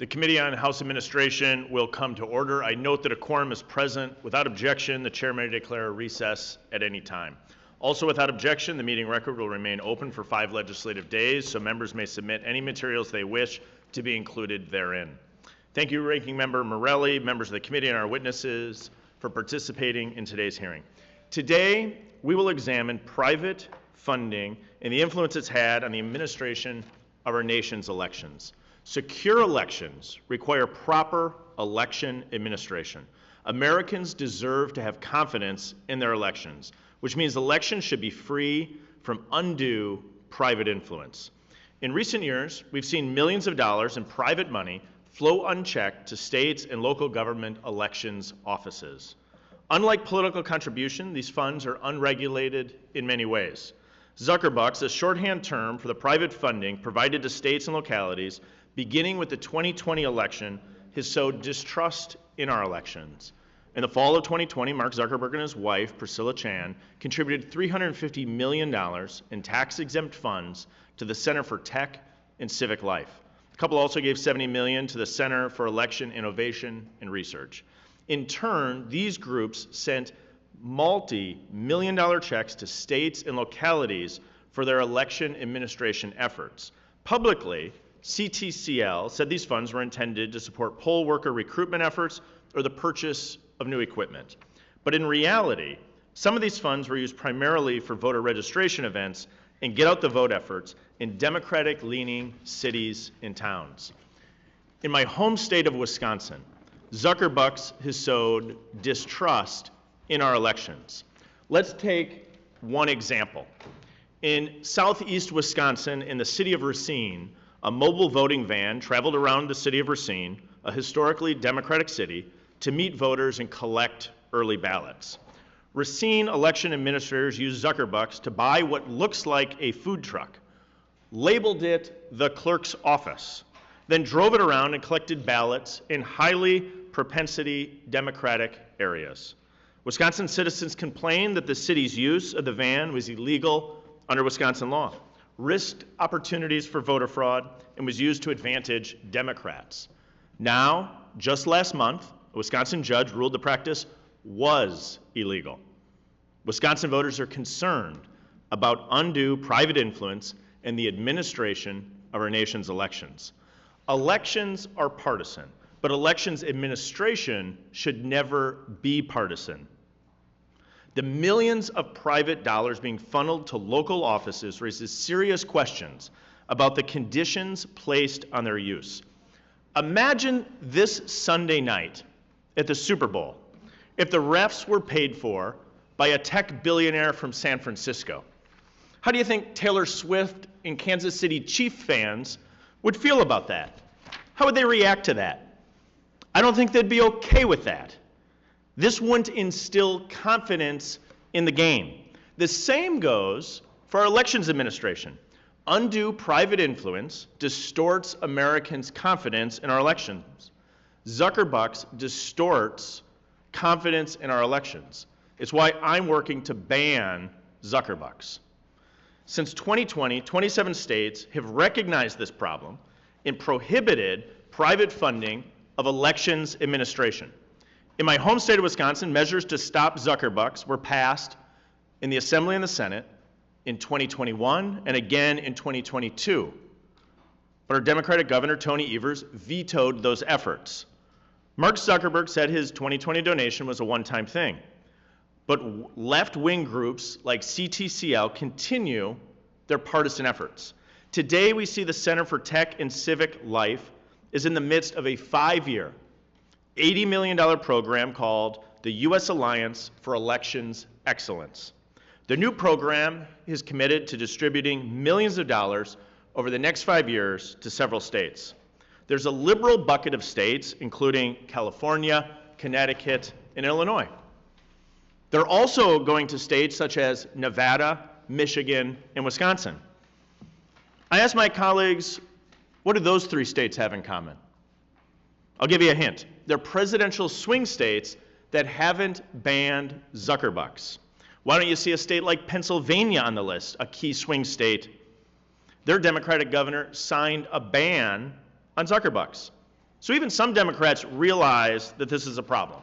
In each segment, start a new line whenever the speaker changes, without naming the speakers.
The Committee on House Administration will come to order. I note that a quorum is present. Without objection, the chair may declare a recess at any time. Also, without objection, the meeting record will remain open for 5 legislative days, so members may submit any materials they wish to be included therein. Thank you, Ranking Member Morelli, members of the committee, and our witnesses for participating in today's hearing. Today, we will examine private funding and the influence it's had on the administration of our nation's elections. Secure elections require proper election administration. Americans deserve to have confidence in their elections, which means elections should be free from undue private influence. In recent years, we've seen millions of dollars in private money flow unchecked to states and local government elections offices. Unlike political contribution, these funds are unregulated in many ways. Zuckerbucks, a shorthand term for the private funding provided to states and localities, beginning with the 2020 election, has sowed distrust in our elections. In the fall of 2020, Mark Zuckerberg and his wife, Priscilla Chan, contributed $350 million in tax-exempt funds to the Center for Tech and Civic Life. The couple also gave $70 million to the Center for Election Innovation and Research. In turn, these groups sent multi-million-dollar checks to states and localities for their election administration efforts. Publicly, CTCL said these funds were intended to support poll worker recruitment efforts or the purchase of new equipment. But in reality, some of these funds were used primarily for voter registration events and get-out-the-vote efforts in Democratic-leaning cities and towns. In my home state of Wisconsin, Zuckerbucks has sowed distrust in our elections. Let's take one example. In southeast Wisconsin, in the city of Racine, a mobile voting van traveled around the city of Racine, a historically Democratic city, to meet voters and collect early ballots. Racine election administrators used Zuckerbucks to buy what looks like a food truck, labeled it the clerk's office, then drove it around and collected ballots in highly propensity Democratic areas. Wisconsin citizens complained that the city's use of the van was illegal under Wisconsin law, risked opportunities for voter fraud, and was used to advantage Democrats. Now, just last month, a Wisconsin judge ruled the practice was illegal. Wisconsin voters are concerned about undue private influence in the administration of our nation's elections. Elections are partisan, but elections administration should never be partisan. The millions of private dollars being funneled to local offices raises serious questions about the conditions placed on their use. Imagine this Sunday night at the Super Bowl if the refs were paid for by a tech billionaire from San Francisco. How do you think Taylor Swift and Kansas City Chiefs fans would feel about that? How would they react to that? I don't think they'd be okay with that. This wouldn't instill confidence in the game. The same goes for our elections administration. Undue private influence distorts Americans' confidence in our elections. Zuckerbucks distorts confidence in our elections. It's why I'm working to ban Zuckerbucks. Since 2020, 27 states have recognized this problem and prohibited private funding of elections administration. In my home state of Wisconsin, measures to stop Zuckerbucks were passed in the Assembly and the Senate in 2021 and again in 2022. But our Democratic Governor, Tony Evers, vetoed those efforts. Mark Zuckerberg said his 2020 donation was a one-time thing. But left-wing groups like CTCL continue their partisan efforts. Today, we see the Center for Tech and Civic Life is in the midst of a 5-year, $80 million program called the U.S. Alliance for Elections Excellence. The new program is committed to distributing millions of dollars over the next 5 years to several states. There's a liberal bucket of states, including California, Connecticut, and Illinois. They're also going to states such as Nevada, Michigan, and Wisconsin. I asked my colleagues, what do those 3 states have in common? I'll give you a hint. They're presidential swing states that haven't banned Zuckerbucks. Why don't you see a state like Pennsylvania on the list, a key swing state? Their Democratic governor signed a ban on Zuckerbucks. So even some Democrats realize that this is a problem.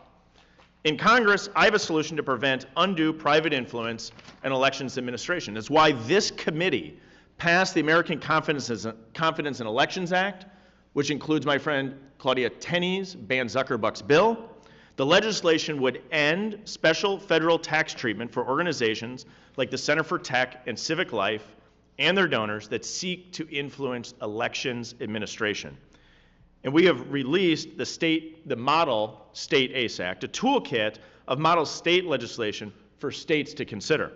In Congress, I have a solution to prevent undue private influence in elections administration. That's why this committee passed the American Confidence in Elections Act, which includes my friend Claudia Tenney's Ban Zuckerbucks bill. The legislation would end special federal tax treatment for organizations like the Center for Tech and Civic Life and their donors that seek to influence elections administration. And we have released the Model State ACE Act, a toolkit of model state legislation for states to consider.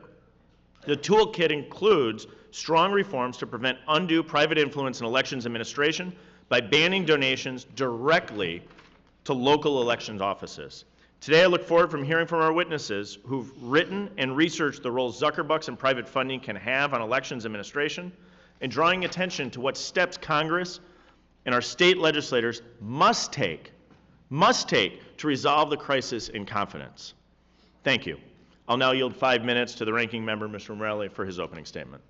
The toolkit includes strong reforms to prevent undue private influence in elections administration by banning donations directly to local elections offices. Today, I look forward from hearing from our witnesses who've written and researched the roles Zuckerbucks and private funding can have on elections administration, and drawing attention to what steps Congress and our state legislators must take to resolve the crisis in confidence. Thank you. I'll now yield 5 minutes to the ranking member, Mr. Morelli, for his opening statement.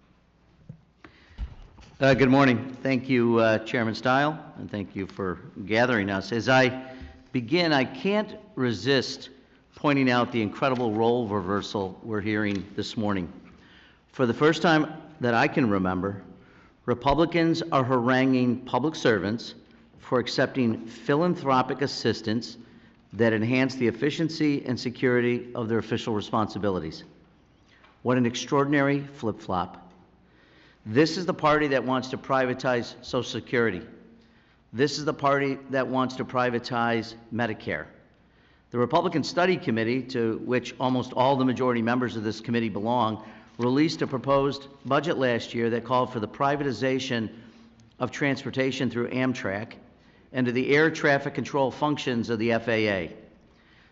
Good morning. Thank you, Chairman Steil, and thank you for gathering us. As I begin, I can't resist pointing out the incredible role reversal we're hearing this morning. For the first time that I can remember, Republicans are haranguing public servants for accepting philanthropic assistance that enhance the efficiency and security of their official responsibilities. What an extraordinary flip-flop. This is the party that wants to privatize Social Security. This is the party that wants to privatize Medicare. The Republican Study Committee, to which almost all the majority members of this committee belong, released a proposed budget last year that called for the privatization of transportation through Amtrak and to the air traffic control functions of the FAA.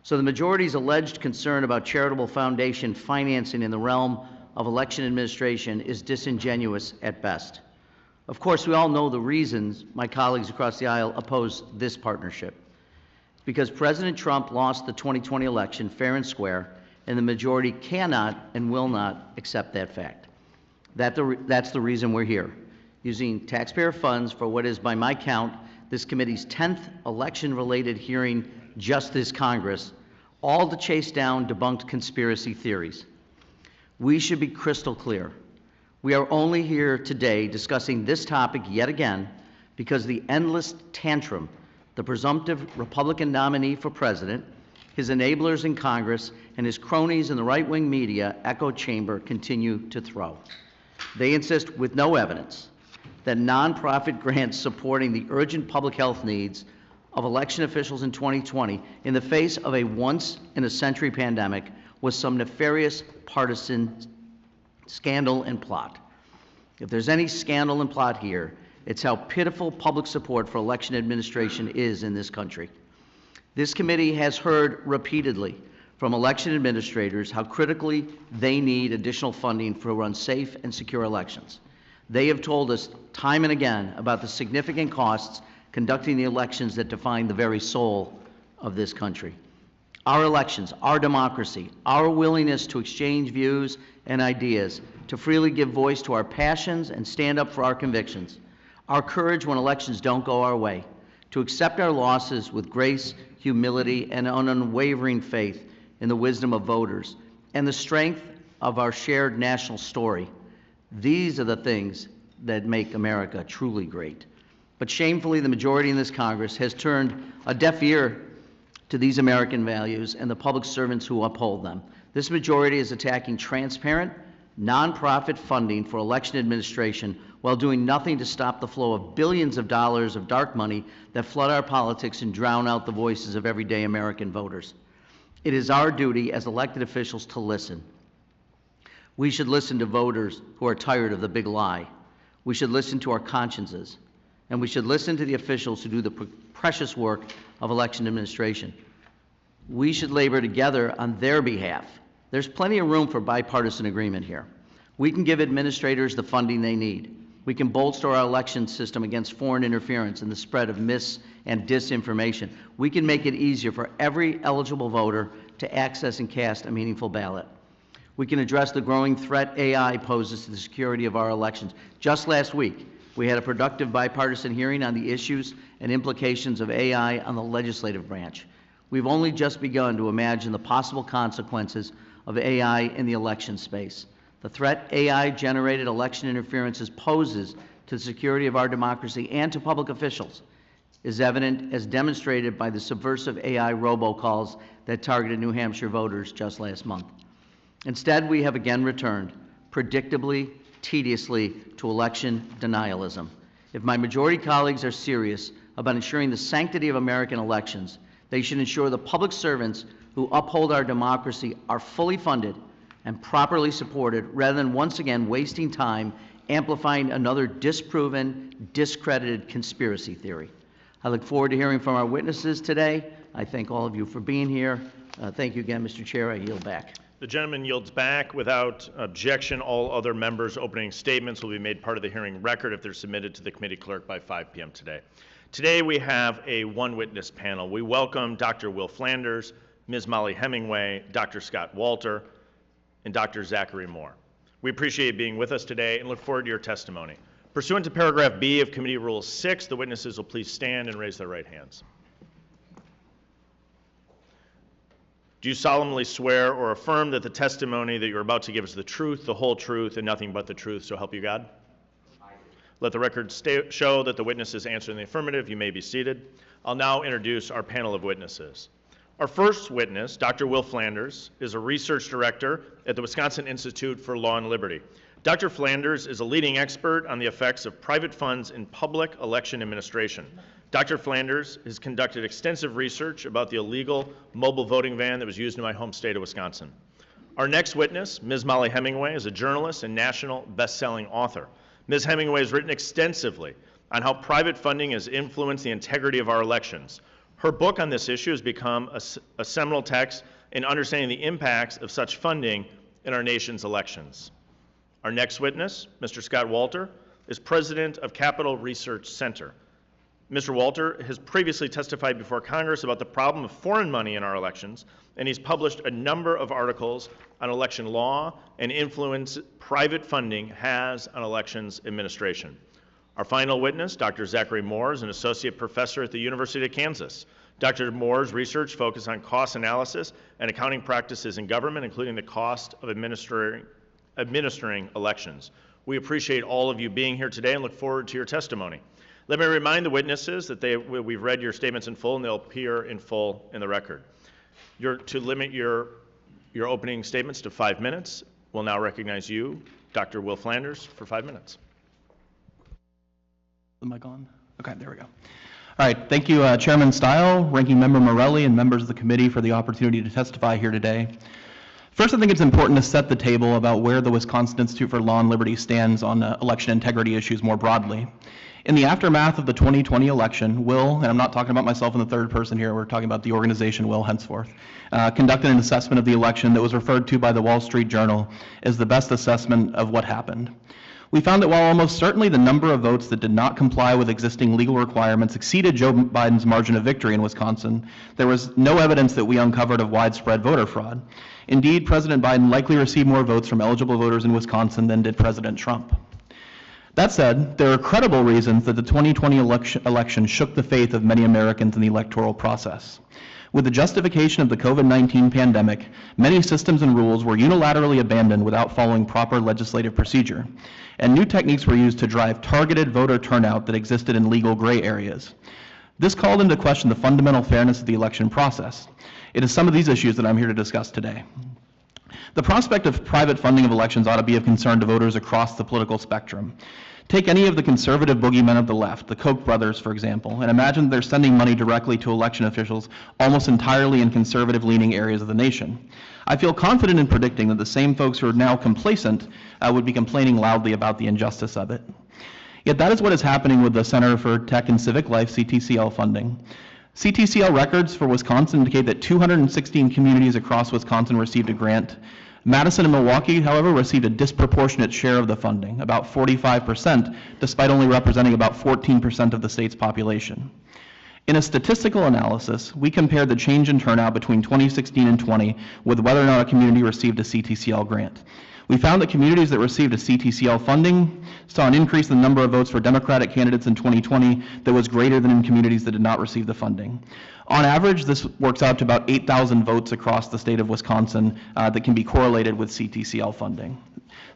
So the majority's alleged concern about charitable foundation financing in the realm of election administration is disingenuous at best. Of course, we all know the reasons my colleagues across the aisle oppose this partnership. It's because President Trump lost the 2020 election fair and square, and the majority cannot and will not accept that fact. That's the reason we're here, using taxpayer funds for what is, by my count, this committee's 10th election-related hearing just this Congress, all to chase down debunked conspiracy theories. We should be crystal clear. We are only here today discussing this topic yet again because the endless tantrum the presumptive Republican nominee for president, his enablers in Congress, and his cronies in the right-wing media echo chamber continue to throw. They insist, with no evidence, that nonprofit grants supporting the urgent public health needs of election officials in 2020 in the face of a once-in-a-century pandemic was some nefarious partisan scandal and plot. If there's any scandal and plot here, it's how pitiful public support for election administration is in this country. This committee has heard repeatedly from election administrators how critically they need additional funding to run safe and secure elections. They have told us time and again about the significant costs conducting the elections that define the very soul of this country. Our elections, our democracy, our willingness to exchange views and ideas, to freely give voice to our passions and stand up for our convictions, our courage when elections don't go our way, to accept our losses with grace, humility, and an unwavering faith in the wisdom of voters, and the strength of our shared national story. These are the things that make America truly great. But shamefully, the majority in this Congress has turned a deaf ear to these American values and the public servants who uphold them. This majority is attacking transparent, nonprofit funding for election administration while doing nothing to stop the flow of billions of dollars of dark money that flood our politics and drown out the voices of everyday American voters. It is our duty as elected officials to listen. We should listen to voters who are tired of the big lie. We should listen to our consciences. And we should listen to the officials who do the precious work of election administration. We should labor together on their behalf. There's plenty of room for bipartisan agreement here. We can give administrators the funding they need. We can bolster our election system against foreign interference and the spread of mis- and disinformation. We can make it easier for every eligible voter to access and cast a meaningful ballot. We can address the growing threat AI poses to the security of our elections. Just last week, We had a productive bipartisan hearing on the issues and implications of AI on the legislative branch. We've only just begun to imagine the possible consequences of AI in the election space. The threat AI-generated election interferences poses to the security of our democracy and to public officials is evident as demonstrated by the subversive AI robocalls that targeted New Hampshire voters just last month. Instead, we have again returned, predictably, tediously, to election denialism. If my majority colleagues are serious about ensuring the sanctity of American elections, they should ensure the public servants who uphold our democracy are fully funded and properly supported, rather than once again wasting time amplifying another disproven, discredited conspiracy theory. I look forward to hearing from our witnesses today. I thank all of you for being here. Thank you again, Mr. Chair. I yield back.
The gentleman yields back. Without objection, all other members' opening statements will be made part of the hearing record if they're submitted to the committee clerk by 5 p.m. today. Today we have a one-witness panel. We welcome Dr. Will Flanders, Ms. Molly Hemingway, Dr. Scott Walter, and Dr. Zachary Moore. We appreciate you being with us today and look forward to your testimony. Pursuant to paragraph B of Committee Rule 6, the witnesses will please stand and raise their right hands. Do you solemnly swear or affirm that the testimony that you're about to give is the truth, the whole truth, and nothing but the truth, so help you God? I do. Let the record show that the witnesses answer in the affirmative. You may be seated. I'll now introduce our panel of witnesses. Our first witness, Dr. Will Flanders, is a research director at the Wisconsin Institute for Law and Liberty. Dr. Flanders is a leading expert on the effects of private funds in public election administration. Dr. Flanders has conducted extensive research about the illegal mobile voting van that was used in my home state of Wisconsin. Our next witness, Ms. Molly Hemingway, is a journalist and national best-selling author. Ms. Hemingway has written extensively on how private funding has influenced the integrity of our elections. Her book on this issue has become a seminal text in understanding the impacts of such funding in our nation's elections. Our next witness, Mr. Scott Walter, is president of Capital Research Center. Mr. Walter has previously testified before Congress about the problem of foreign money in our elections, and he's published a number of articles on election law and influence private funding has on elections administration. Our final witness, Dr. Zachary Moore, is an associate professor at the University of Kansas. Dr. Moore's research focuses on cost analysis and accounting practices in government, including the cost of administering elections. We appreciate all of you being here today and look forward to your testimony. Let me remind the witnesses that we've read your statements in full and they'll appear in full in the record. You're to limit your opening statements to 5 minutes. We'll now recognize you, Dr. Will Flanders, for 5 minutes.
The mic on? Okay, there we go. All right, thank you, Chairman Steil, Ranking Member Morelli, and members of the committee for the opportunity to testify here today. First, I think it's important to set the table about where the Wisconsin Institute for Law and Liberty stands on election integrity issues more broadly. In the aftermath of the 2020 election, Will, and I'm not talking about myself in the third person here, we're talking about the organization Will henceforth, conducted an assessment of the election that was referred to by the Wall Street Journal as the best assessment of what happened. We found that while almost certainly the number of votes that did not comply with existing legal requirements exceeded Joe Biden's margin of victory in Wisconsin, there was no evidence that we uncovered of widespread voter fraud. Indeed, President Biden likely received more votes from eligible voters in Wisconsin than did President Trump. That said, there are credible reasons that the 2020 election shook the faith of many Americans in the electoral process. With the justification of the COVID-19 pandemic, many systems and rules were unilaterally abandoned without following proper legislative procedure, and new techniques were used to drive targeted voter turnout that existed in legal gray areas. This called into question the fundamental fairness of the election process. It is some of these issues that I'm here to discuss today. The prospect of private funding of elections ought to be of concern to voters across the political spectrum. Take any of the conservative boogeymen of the left, the Koch brothers, for example, and imagine they're sending money directly to election officials almost entirely in conservative-leaning areas of the nation. I feel confident in predicting that the same folks who are now complacent would be complaining loudly about the injustice of it. Yet that is what is happening with the Center for Tech and Civic Life, CTCL, funding. CTCL records for Wisconsin indicate that 216 communities across Wisconsin received a grant. Madison and Milwaukee, however, received a disproportionate share of the funding, about 45%, despite only representing about 14% of the state's population. In a statistical analysis, we compared the change in turnout between 2016 and 20 with whether or not a community received a CTCL grant. We found that communities that received a CTCL funding saw an increase in the number of votes for Democratic candidates in 2020 that was greater than in communities that did not receive the funding. On average, this works out to about 8,000 votes across the state of Wisconsin that can be correlated with CTCL funding.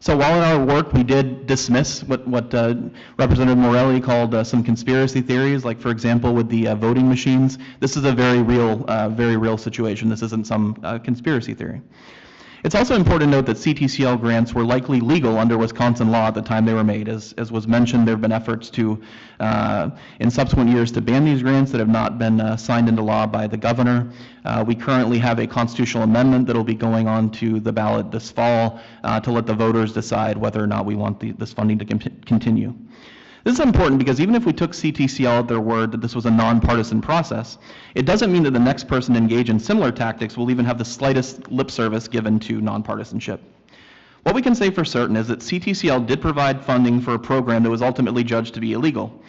So while in our work we did dismiss what Representative Morelli called some conspiracy theories, like for example with the voting machines, this is a very real situation. This isn't some conspiracy theory. It's also important to note that CTCL grants were likely legal under Wisconsin law at the time they were made. As was mentioned, there have been efforts to, in subsequent years, to ban these grants that have not been signed into law by the governor. We currently have a constitutional amendment that will be going on to the ballot this fall to let the voters decide whether or not we want this funding to continue. This is important because even if we took CTCL at their word that this was a nonpartisan process, it doesn't mean that the next person to engage in similar tactics will even have the slightest lip service given to nonpartisanship. What we can say for certain is that CTCL did provide funding for a program that was ultimately judged to be illegal.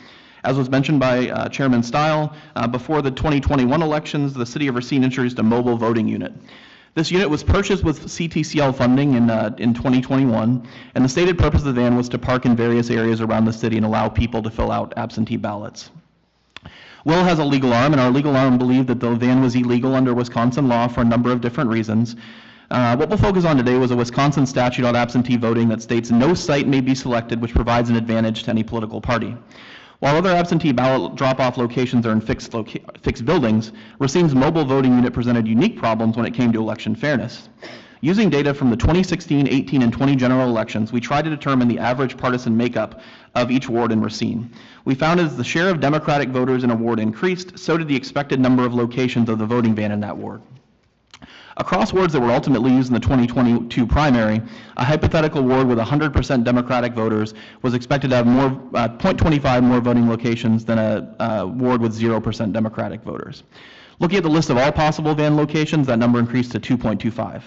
As was mentioned by Chairman Steil, before the 2021 elections, the City of Racine introduced a mobile voting unit. This unit was purchased with CTCL funding in 2021, and the stated purpose of the van was to park in various areas around the city and allow people to fill out absentee ballots. Will has a legal arm, and our legal arm believed that the van was illegal under Wisconsin law for a number of different reasons. What we'll focus on today was a Wisconsin statute on absentee voting that states no site may be selected which provides an advantage to any political party. While other absentee ballot drop-off locations are in fixed buildings, Racine's mobile voting unit presented unique problems when it came to election fairness. Using data from the 2016, 18, and 20 general elections, we tried to determine the average partisan makeup of each ward in Racine. We found as the share of Democratic voters in a ward increased, so did the expected number of locations of the voting van in that ward. Across wards that were ultimately used in the 2022 primary, a hypothetical ward with 100% Democratic voters was expected to have 0.25 more voting locations than a ward with 0% Democratic voters. Looking at the list of all possible van locations, that number increased to 2.25.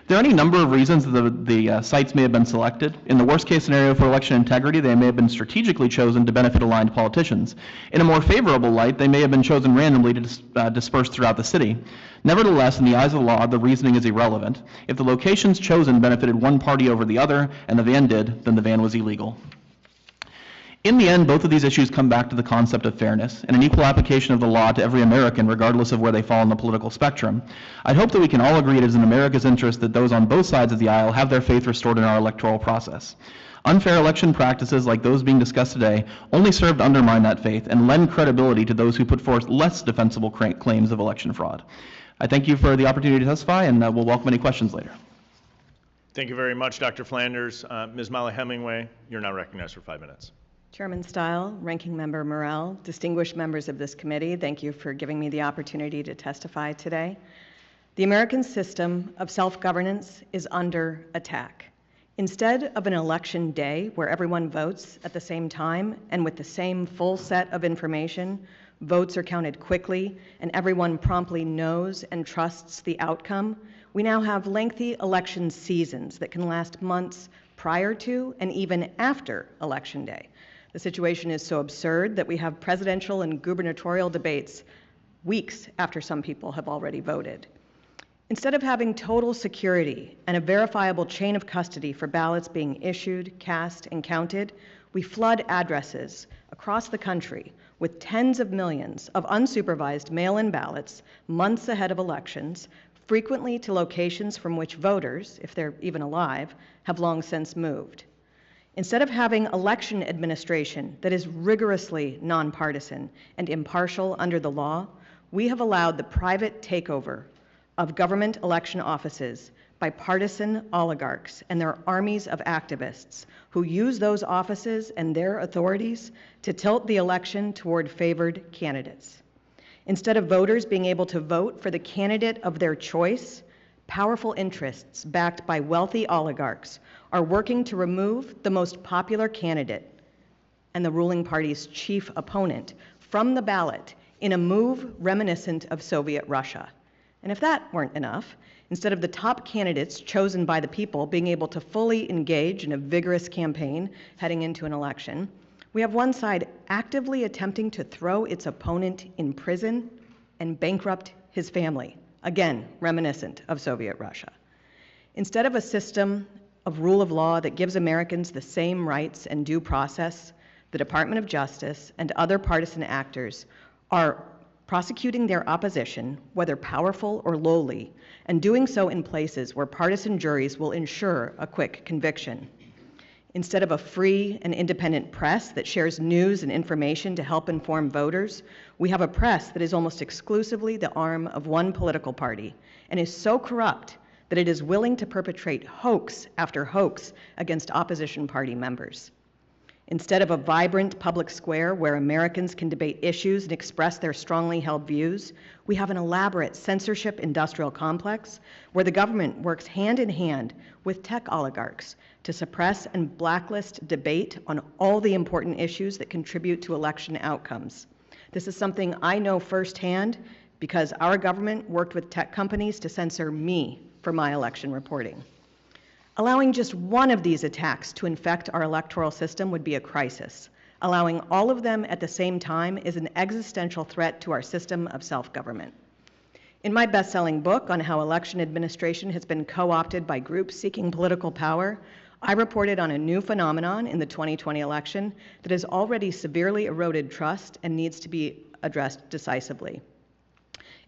There are any number of reasons that the sites may have been selected. In the worst case scenario for election integrity, they may have been strategically chosen to benefit aligned politicians. In a more favorable light, they may have been chosen randomly to disperse throughout the city. Nevertheless, in the eyes of the law, the reasoning is irrelevant. If the locations chosen benefited one party over the other, and the van did, then the van was illegal. In the end, both of these issues come back to the concept of fairness and an equal application of the law to every American, regardless of where they fall on the political spectrum. I hope that we can all agree it is in America's interest that those on both sides of the aisle have their faith restored in our electoral process. Unfair election practices like those being discussed today only serve to undermine that faith and lend credibility to those who put forth less defensible claims of election fraud. I thank you for the opportunity to testify, and we'll welcome any questions later.
Thank you very much, Dr. Flanders. Ms. Molly Hemingway, you're now recognized for 5 minutes.
Chairman Steil, Ranking Member Morell, distinguished members of this committee, thank you for giving me the opportunity to testify today. The American system of self-governance is under attack. Instead of an election day where everyone votes at the same time and with the same full set of information, votes are counted quickly and everyone promptly knows and trusts the outcome, we now have lengthy election seasons that can last months prior to and even after Election Day. The situation is so absurd that we have presidential and gubernatorial debates weeks after some people have already voted. Instead of having total security and a verifiable chain of custody for ballots being issued, cast, and counted, we flood addresses across the country with tens of millions of unsupervised mail-in ballots months ahead of elections, frequently to locations from which voters, if they're even alive, have long since moved. Instead of having election administration that is rigorously nonpartisan and impartial under the law, we have allowed the private takeover of government election offices by partisan oligarchs and their armies of activists who use those offices and their authorities to tilt the election toward favored candidates. Instead of voters being able to vote for the candidate of their choice, powerful interests backed by wealthy oligarchs are working to remove the most popular candidate and the ruling party's chief opponent from the ballot in a move reminiscent of Soviet Russia. And if that weren't enough, instead of the top candidates chosen by the people being able to fully engage in a vigorous campaign heading into an election, we have one side actively attempting to throw its opponent in prison and bankrupt his family, again, reminiscent of Soviet Russia. Instead of a system of rule of law that gives Americans the same rights and due process, the Department of Justice and other partisan actors are prosecuting their opposition, whether powerful or lowly, and doing so in places where partisan juries will ensure a quick conviction. Instead of a free and independent press that shares news and information to help inform voters, we have a press that is almost exclusively the arm of one political party and is so corrupt that it is willing to perpetrate hoax after hoax against opposition party members. Instead of a vibrant public square where Americans can debate issues and express their strongly held views, we have an elaborate censorship industrial complex where the government works hand in hand with tech oligarchs to suppress and blacklist debate on all the important issues that contribute to election outcomes. This is something I know firsthand because our government worked with tech companies to censor me for my election reporting. Allowing just one of these attacks to infect our electoral system would be a crisis. Allowing all of them at the same time is an existential threat to our system of self-government. In my best-selling book on how election administration has been co-opted by groups seeking political power, I reported on a new phenomenon in the 2020 election that has already severely eroded trust and needs to be addressed decisively.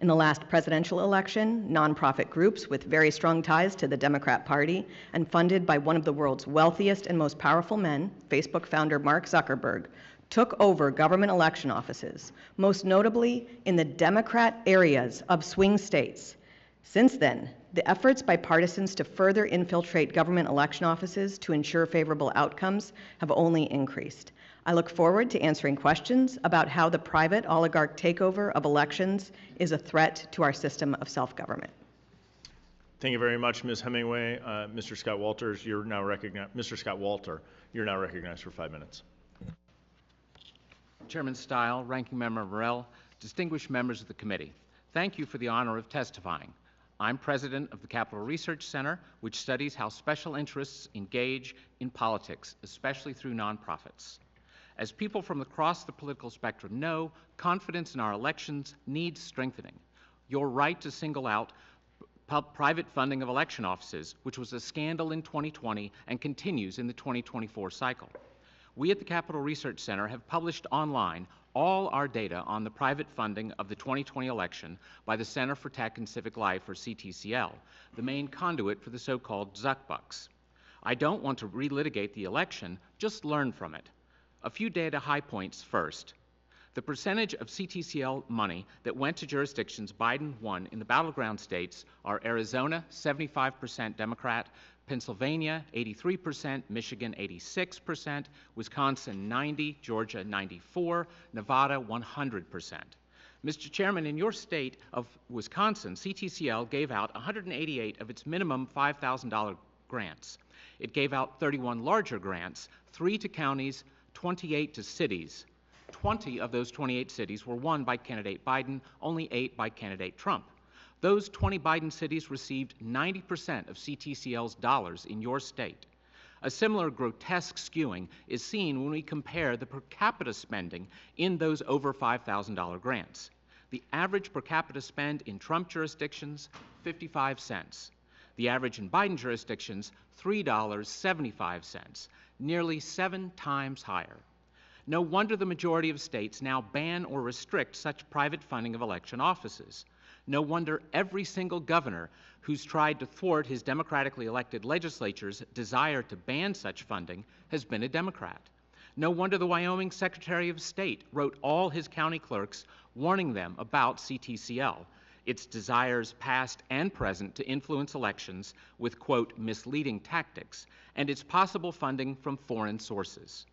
In the last presidential election, nonprofit groups with very strong ties to the Democrat Party and funded by one of the world's wealthiest and most powerful men, Facebook founder Mark Zuckerberg, took over government election offices, most notably in the Democrat areas of swing states. Since then, the efforts by partisans to further infiltrate government election offices to ensure favorable outcomes have only increased. I look forward to answering questions about how the private oligarch takeover of elections is a threat to our system of self-government.
Thank you very much, Ms. Hemingway. Mr. Scott Walters, you're now recognized. Mr. Scott Walter, you're now recognized for 5 minutes.
Chairman Steil, Ranking Member Morell, distinguished members of the committee, thank you for the honor of testifying. I'm president of the Capital Research Center, which studies how special interests engage in politics, especially through nonprofits. As people from across the political spectrum know, confidence in our elections needs strengthening. Your right to single out private funding of election offices, which was a scandal in 2020 and continues in the 2024 cycle. We at the Capital Research Center have published online all our data on the private funding of the 2020 election by the Center for Tech and Civic Life, or CTCL, the main conduit for the so-called Zuckerbucks. I don't want to relitigate the election, just learn from it. A few data high points first. The percentage of CTCL money that went to jurisdictions Biden won in the battleground states are Arizona, 75% Democrat, Pennsylvania, 83%, Michigan, 86%, Wisconsin, 90%, Georgia, 94%, Nevada, 100%. Mr. Chairman, in your state of Wisconsin, CTCL gave out 188 of its minimum $5,000 grants. It gave out 31 larger grants, 3 to counties, 28 to cities. 20 of those 28 cities were won by candidate Biden, only 8 by candidate Trump. Those 20 Biden cities received 90% of CTCL's dollars in your state. A similar grotesque skewing is seen when we compare the per capita spending in those over $5,000 grants. The average per capita spend in Trump jurisdictions, 55 cents. The average in Biden jurisdictions, $3.75, nearly 7 times higher. No wonder the majority of states now ban or restrict such private funding of election offices. No wonder every single governor who's tried to thwart his democratically elected legislature's desire to ban such funding has been a Democrat. No wonder the Wyoming Secretary of State wrote all his county clerks warning them about CTCL, its desires past and present to influence elections with, quote, misleading tactics, and its possible funding from foreign sources.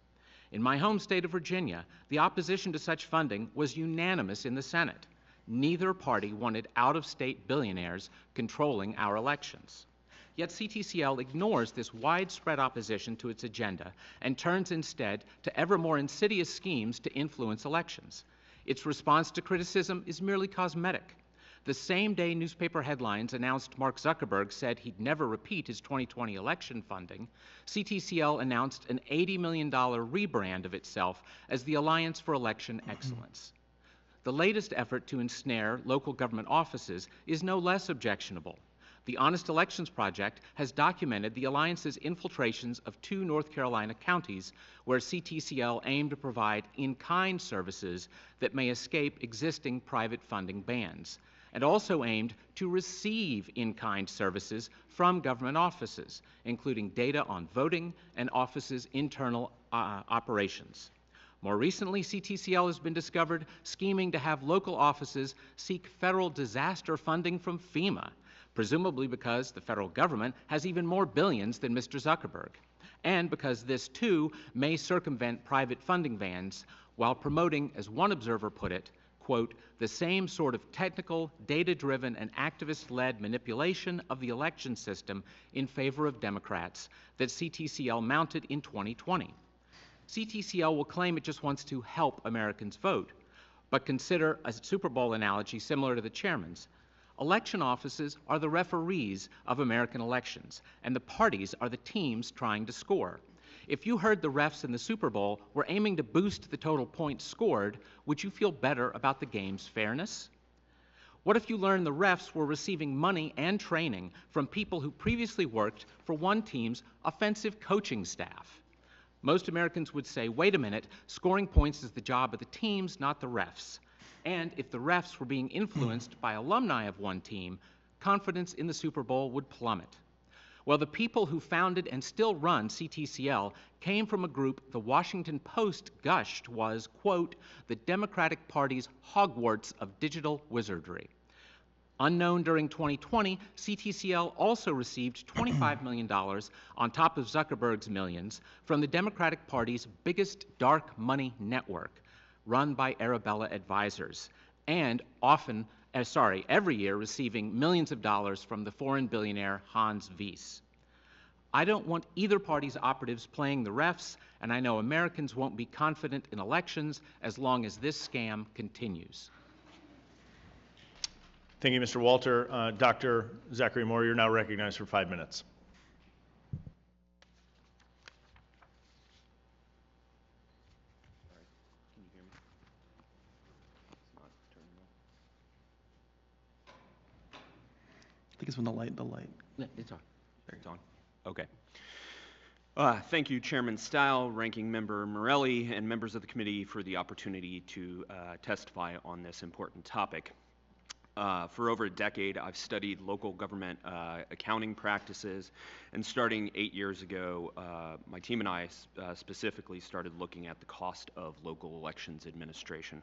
In my home state of Virginia, the opposition to such funding was unanimous in the Senate. Neither party wanted out-of-state billionaires controlling our elections. Yet CTCL ignores this widespread opposition to its agenda and turns instead to ever more insidious schemes to influence elections. Its response to criticism is merely cosmetic. The same day newspaper headlines announced Mark Zuckerberg said he'd never repeat his 2020 election funding, CTCL announced an $80 million rebrand of itself as the Alliance for Election Excellence. The latest effort to ensnare local government offices is no less objectionable. The Honest Elections Project has documented the Alliance's infiltrations of 2 North Carolina counties where CTCL aimed to provide in-kind services that may escape existing private funding bans, and also aimed to receive in-kind services from government offices, including data on voting and offices' internal operations. More recently, CTCL has been discovered scheming to have local offices seek federal disaster funding from FEMA, presumably because the federal government has even more billions than Mr. Zuckerberg, and because this too may circumvent private funding bans while promoting, as one observer put it, quote, the same sort of technical, data-driven, and activist-led manipulation of the election system in favor of Democrats that CTCL mounted in 2020. CTCL will claim it just wants to help Americans vote, but consider a Super Bowl analogy similar to the chairman's. Election offices are the referees of American elections, and the parties are the teams trying to score. If you heard the refs in the Super Bowl were aiming to boost the total points scored, would you feel better about the game's fairness? What if you learned the refs were receiving money and training from people who previously worked for one team's offensive coaching staff? Most Americans would say, wait a minute, scoring points is the job of the teams, not the refs. And if the refs were being influenced by alumni of one team, confidence in the Super Bowl would plummet. Well, the people who founded and still run CTCL came from a group the Washington Post gushed was, quote, the Democratic Party's Hogwarts of digital wizardry. Unknown during 2020, CTCL also received $25 million on top of Zuckerberg's millions from the Democratic Party's biggest dark money network, run by Arabella Advisors, and every year receiving millions of dollars from the foreign billionaire Hans Wies. I don't want either party's operatives playing the refs, and I know Americans won't be confident in elections as long as this scam continues.
Thank you, Mr. Walter. Dr. Zachary Moore, you're now recognized for 5 minutes.
I think it's when the light.
Yeah, it's on.
It's on. Okay. Thank you, Chairman Steil, Ranking Member Morelli, and members of the committee for the opportunity to testify on this important topic. For over a decade, I've studied local government accounting practices, and starting 8 years ago, my team and I specifically started looking at the cost of local elections administration.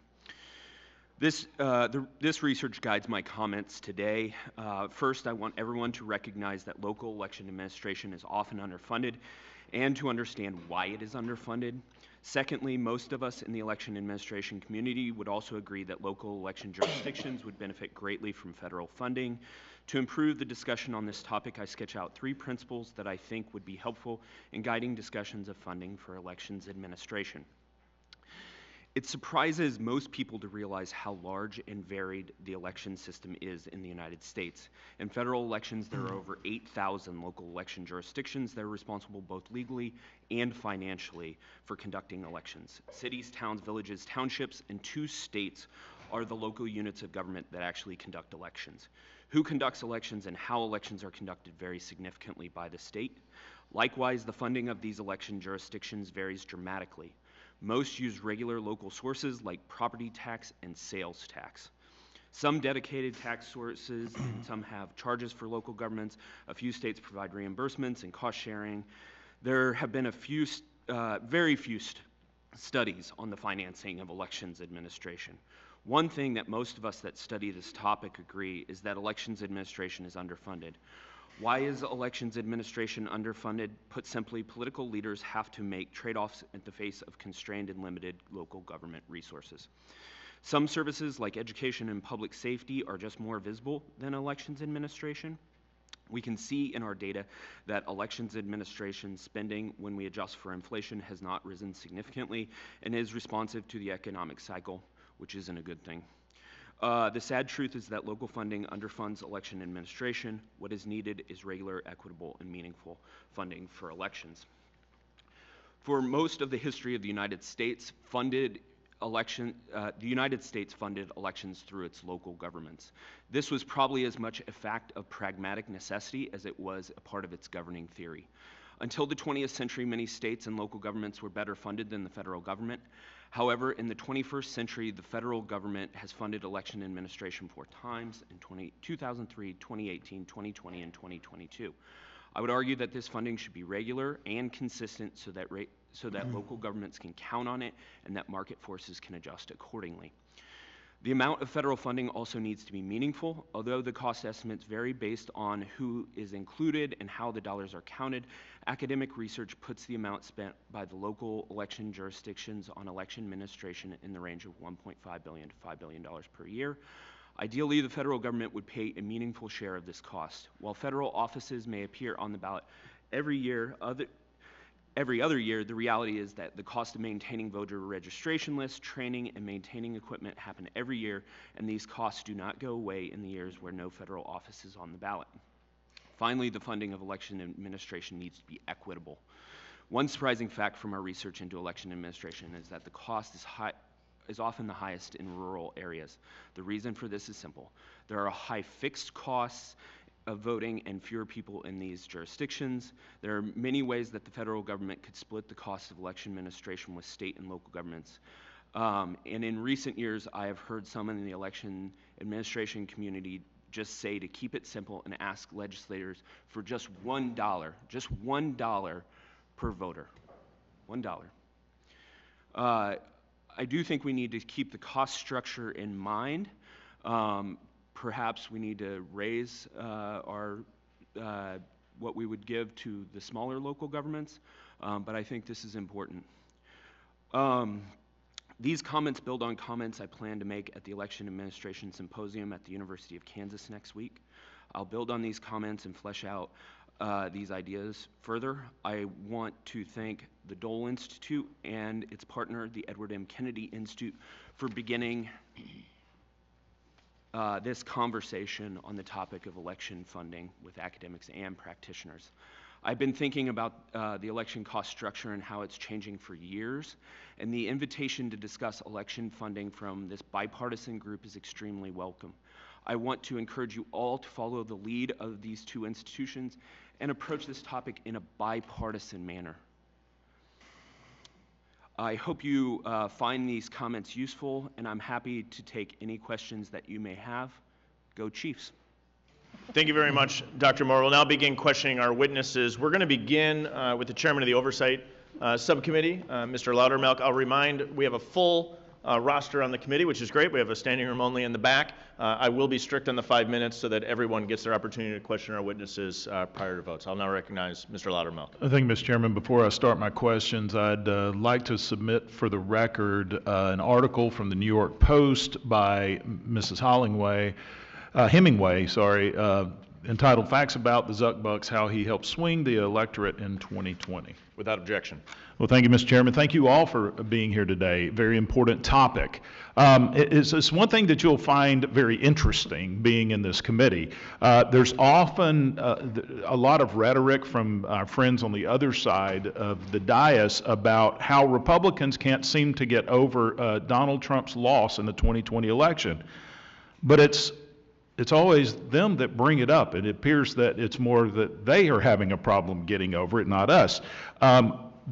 This research guides my comments today. First, I want everyone to recognize that local election administration is often underfunded and to understand why it is underfunded. Secondly, most of us in the election administration community would also agree that local election jurisdictions would benefit greatly from federal funding. To improve the discussion on this topic, I sketch out 3 principles that I think would be helpful in guiding discussions of funding for elections administration. It surprises most people to realize how large and varied the election system is in the United States. In federal elections, there are over 8,000 local election jurisdictions that are responsible both legally and financially for conducting elections. Cities, towns, villages, townships, and 2 states are the local units of government that actually conduct elections. Who conducts elections and how elections are conducted varies significantly by the state. Likewise, the funding of these election jurisdictions varies dramatically. Most use regular local sources like property tax and sales tax. Some dedicated tax sources and some have charges for local governments. A few states provide reimbursements and cost sharing. There have been very few studies on the financing of elections administration. One thing that most of us that study this topic agree is that elections administration is underfunded. Why is elections administration underfunded? Put simply, political leaders have to make trade-offs in the face of constrained and limited local government resources. Some services like education and public safety are just more visible than elections administration. We can see in our data that elections administration spending, when we adjust for inflation, has not risen significantly and is responsive to the economic cycle, which isn't a good thing. The sad truth is that local funding underfunds election administration. What is needed is regular, equitable, and meaningful funding for elections. For most of the history of the United States, funded the United States funded elections through its local governments. This was probably as much a fact of pragmatic necessity as it was a part of its governing theory. Until the 20th century, many states and local governments were better funded than the federal government. However, in the 21st century, the federal government has funded election administration 4 times in 2003, 2018, 2020, and 2022. I would argue that this funding should be regular and consistent so that local governments can count on it and that market forces can adjust accordingly. The amount of federal funding also needs to be meaningful. Although the cost estimates vary based on who is included and how the dollars are counted, academic research puts the amount spent by the local election jurisdictions on election administration in the range of $1.5 billion to $5 billion per year. Ideally, the federal government would pay a meaningful share of this cost. While federal offices may appear on the ballot every other year, the reality is that the cost of maintaining voter registration lists, training, and maintaining equipment happen every year, and these costs do not go away in the years where no federal office is on the ballot. Finally, the funding of election administration needs to be equitable. One surprising fact from our research into election administration is that the cost is often the highest in rural areas. The reason for this is simple. There are high fixed costs of voting and fewer people in these jurisdictions. There are many ways that the federal government could split the cost of election administration with state and local governments. And in recent years, I have heard some in the election administration community just say to keep it simple and ask legislators for just $1 per voter. $1. I do think we need to keep the cost structure in mind. Perhaps we need to raise what we would give to the smaller local governments, but I think this is important. These comments build on comments I plan to make at the Election Administration Symposium at the University of Kansas next week. I'll build on these comments and flesh out these ideas further. I want to thank the Dole Institute and its partner, the Edward M. Kennedy Institute, for beginning this conversation on the topic of election funding with academics and practitioners. I've been thinking about the election cost structure and how it's changing for years, and the invitation to discuss election funding from this bipartisan group is extremely welcome. I want to encourage you all to follow the lead of these 2 institutions and approach this topic in a bipartisan manner. I hope you find these comments useful, and I'm happy to take any questions that you may have. Go Chiefs.
Thank you very much, Dr. Moore. We'll now begin questioning our witnesses. We're going to begin with the chairman of the Oversight Subcommittee, Mr. Loudermilk. I'll remind we have a full roster on the committee, which is great. We have a standing room only in the back. I will be strict on the 5 minutes so that everyone gets their opportunity to question our witnesses prior to votes. I'll now recognize Mr. Loudermilk.
Thank you, Mr. Chairman. Before I start my questions, I'd like to submit for the record an article from the New York Post by Mrs. Hemingway, entitled Facts About the Zuckerbucks, How He Helped Swing the Electorate in 2020.
Without objection.
Well, thank you, Mr. Chairman. Thank you all for being here today. Very important topic. It's one thing that you'll find very interesting being in this committee. There's often a lot of rhetoric from our friends on the other side of the dais about how Republicans can't seem to get over Donald Trump's loss in the 2020 election. But it's always them that bring it up. It appears that it's more that they are having a problem getting over it, not us.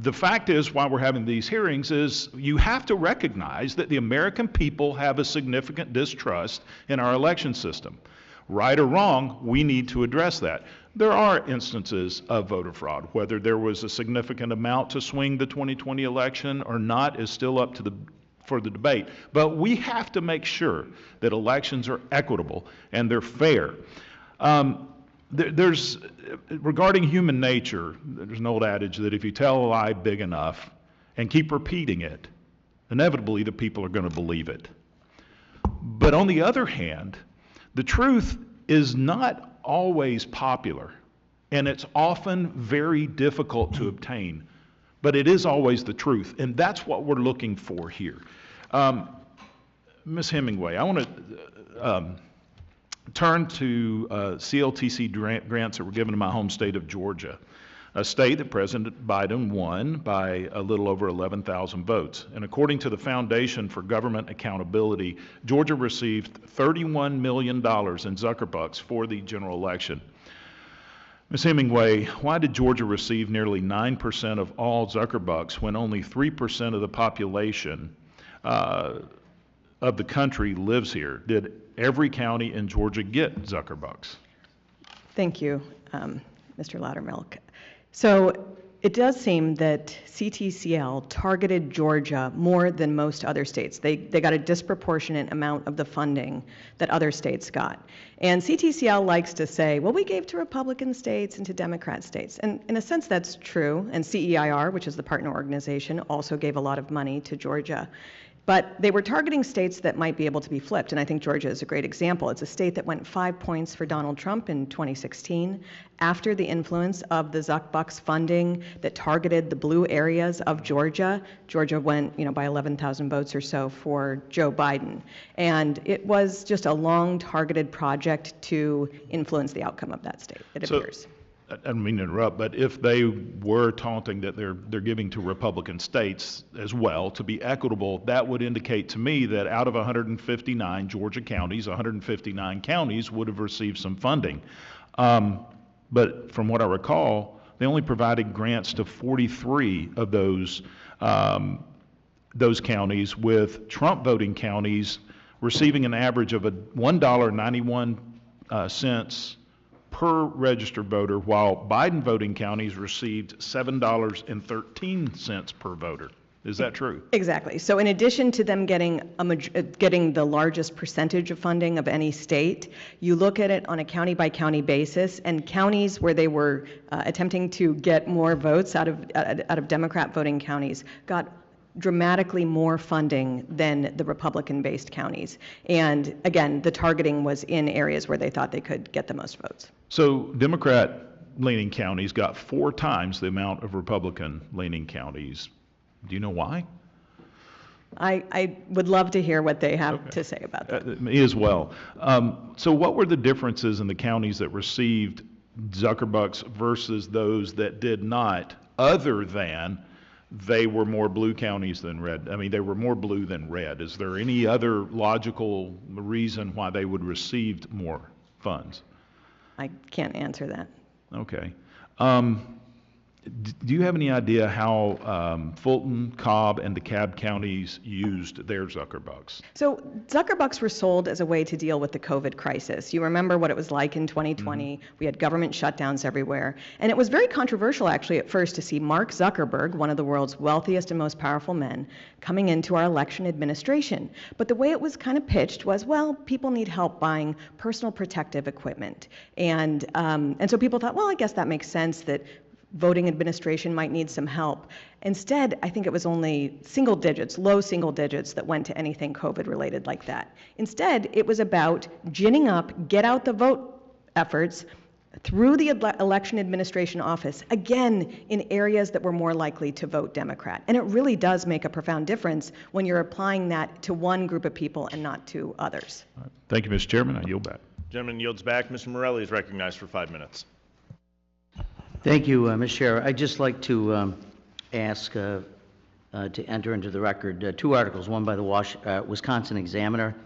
The fact is, why we're having these hearings is you have to recognize that the American people have a significant distrust in our election system. Right or wrong, we need to address that. There are instances of voter fraud. Whether there was a significant amount to swing the 2020 election or not is still up to for the debate. But we have to make sure that elections are equitable and they're fair. Regarding human nature, there's an old adage that if you tell a lie big enough and keep repeating it, inevitably the people are going to believe it. But on the other hand, the truth is not always popular, and it's often very difficult to obtain. But it is always the truth, and that's what we're looking for here. Ms. Hemingway, I want to turn to CLTC grants that were given to my home state of Georgia. a state that President Biden won by a little over 11,000 votes. And according to the Foundation for Government Accountability, Georgia received $31 million in Zuckerbucks for the general election. Ms. Hemingway, why did Georgia receive nearly 9% of all Zuckerbucks when only 3% of the population of the country lives here? Did every county in Georgia get Zuckerbucks?
Thank you, Mr. Loudermilk. So it does seem that CTCL targeted Georgia more than most other states. They got a disproportionate amount of the funding that other states got. And CTCL likes to say, well, we gave to Republican states and to Democrat states. And in a sense, that's true. And CEIR, which is the partner organization, also gave a lot of money to Georgia. But they were targeting states that might be able to be flipped, and I think Georgia is a great example. It's a state that went 5 points for Donald Trump in 2016 after the influence of the Zuckerbucks funding that targeted the blue areas of Georgia. Georgia went, by 11,000 votes or so for Joe Biden. And it was just a long targeted project to influence the outcome of that state, it appears.
I don't mean to interrupt, but if they were taunting that they're giving to Republican states as well to be equitable, that would indicate to me that out of 159 Georgia counties, 159 counties would have received some funding. But from what I recall, they only provided grants to 43 of those counties, with Trump voting counties receiving an average of $1.91 per registered voter, while Biden voting counties received $7.13 per voter. Is that true?
Exactly. So in addition to them getting the largest percentage of funding of any state, you look at it on a county-by-county basis, and counties where they were attempting to get more votes out of Democrat voting counties got dramatically more funding than the Republican-based counties. And again, the targeting was in areas where they thought they could get the most votes.
So Democrat-leaning counties got 4 times the amount of Republican-leaning counties. Do you know why?
I would love to hear what they have to say about that.
Me as well. So what were the differences in the counties that received Zuckerbucks versus those that did not, other than they were more blue counties than red? I mean, they were more blue than red. Is there any other logical reason why they would receive more funds?
I can't answer that.
Okay. Do you have any idea how Fulton, Cobb, and DeKalb counties used their Zuckerbucks?
So Zuckerbucks were sold as a way to deal with the COVID crisis. You remember what it was like in 2020. Mm-hmm. We had government shutdowns everywhere. And it was very controversial, actually, at first to see Mark Zuckerberg, one of the world's wealthiest and most powerful men, coming into our election administration. But the way it was kind of pitched was, well, people need help buying personal protective equipment. And so people thought, well, I guess that makes sense that voting administration might need some help. Instead, I think it was only single digits, low single digits, that went to anything COVID related like that. Instead, it was about ginning up, get out the vote efforts through the election administration office, again, in areas that were more likely to vote Democrat. And it really does make a profound difference when you're applying that to one group of people and not to others.
Thank you, Mr. Chairman. I yield back.
Gentleman yields back. Mr. Morelli is recognized for 5 minutes.
Thank you, Ms. Chair. I'd just like to ask to enter into the record 2 articles, one by the Wisconsin Examiner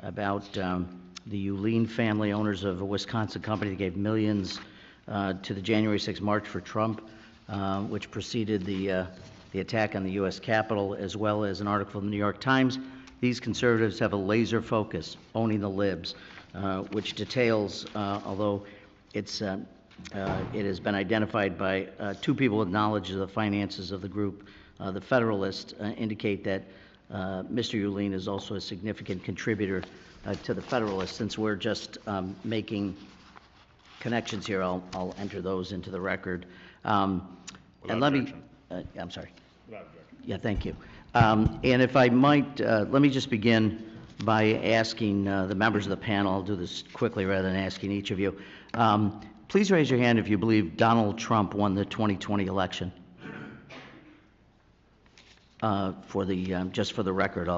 about the Uline family, owners of a Wisconsin company that gave millions to the January 6 March for Trump, which preceded the attack on the U.S. Capitol, as well as an article from the New York Times. These conservatives have a laser focus, owning the libs, which details, although it has been identified by 2 people with knowledge of the finances of the group. The Federalists indicate that Mr. Uline is also a significant contributor to the Federalists. Since we're just making connections here, I'll enter those into the record. And let me, I'm sorry. Yeah, thank you. And if I might, let me just begin by asking the members of the panel, I'll do this quickly rather than asking each of you. Please raise your hand if you believe Donald Trump won the 2020 election. Just for the record,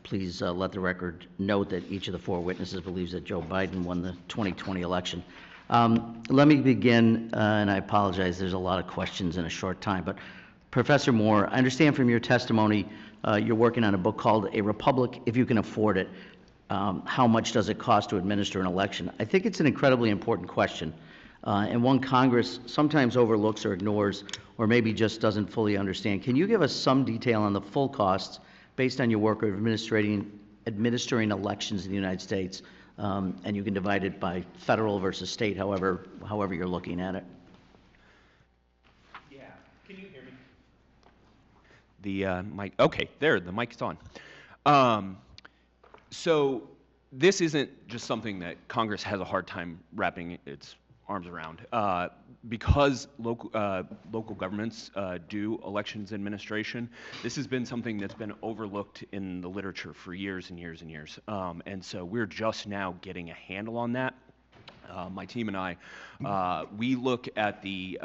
please let the record note that each of the 4 witnesses believes that Joe Biden won the 2020 election. Let me begin, and I apologize, there's a lot of questions in a short time, but Professor Moore, I understand from your testimony you're working on a book called A Republic If You Can Afford It. How much does it cost to administer an election? I think it's an incredibly important question, and one Congress sometimes overlooks or ignores, or maybe just doesn't fully understand. Can you give us some detail on the full costs based on your work of administering elections in the United States? And you can divide it by federal versus state, however you're looking at it.
Yeah, can you hear me? The mic, okay, there, the mic's on. So this isn't just something that Congress has a hard time wrapping its arms around. Because local governments do elections administration, this has been something that's been overlooked in the literature for years and years and years. And so we're just now getting a handle on that. My team and I, we look at the